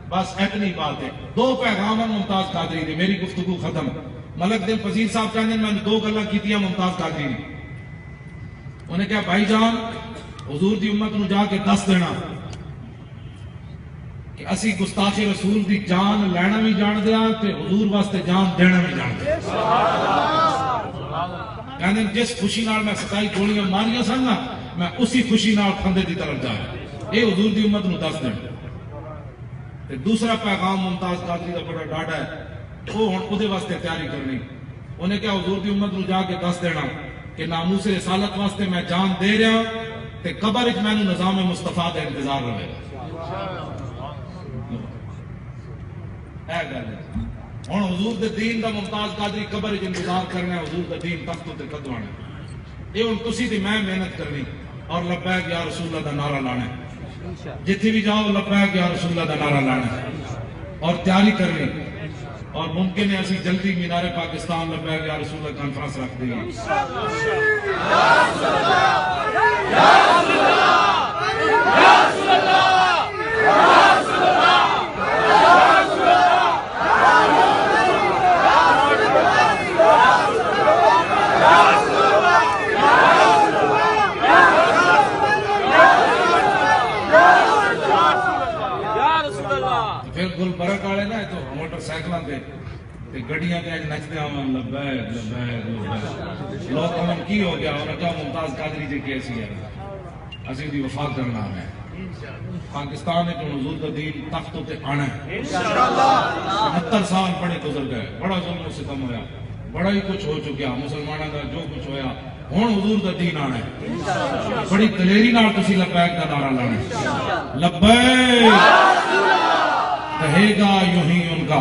بس اتنی بات ہے 2 پیغام ہیں ممتاز قادری دے میری گفتگو ختم ملک دل پذیر صاحب کہندے میں 2 گلاں کیتیاں ممتاز قادری نے انہیں کہا بھائی جان حضور دی امت نو جا کے دس دینا کہ اسی گستاخی رسول دی جان لینا بھی جان دیا تے حضور واسطے جان دینا بھی جان دیا کہندے جس خوشی نال میں 27 گولیاں ماریاں سن نا میں اسی خوشی نال پھندے دی طرف جایا اے حضور دی امت نو دس دینا تے دوسرا پیغام ممتاز قادری دا بڑا ڈاڈا ہے وہ ہن اودے واسطے تیاری کرنی انہیں کہا حضور دی امت نو جا کے دس دینا کہ ناموس رسالت واسطے میں جان دے رہا تے قبر وچ مینوں نظام مصطفیٰ دا انتظار رہے اے گل ہن حضور دے دین دا ممتاز قادری قبر وچ انتظار کرنا ہے حضور دا دین تخت تے قدوانا ہے اے ہن تسی تے میں محنت کرنی اور لبیک یا رسول اللہ دا نعرہ لانا ہے جتھے بھی جاؤ لبیک یا رسول اللہ دا نعرہ لانا ہے اور تیاری کرنی اور ممکن ہے اسی جلدی مینار پاکستان لبیک یا رسول اللہ کانفرنس رکھ دیں گے پھر گل برک والے نا تو موٹر سائیکلاں تے گڈیاں تے نچدے آواں لبیک لبیک لبیک لوگ کہن کی ہو گیا انہاں کہا ممتاز قادری جی کیسی ہے اسی دی وفا کرنا ہے پاکستان میں حضور کا دین تخت تے آنا ہے انشاءاللہ 70 سال بڑے گزر گئے بڑا ظلم و ستم ہویا بڑا ہی کچھ ہو چکیا مسلمانوں کا جو کچھ ہویا ہن حضور دا دین آنا ہے بڑی دلیری نال تسی لبیک دا نعرہ لانا ہے لبیک کہے گا یوں ہی ان کا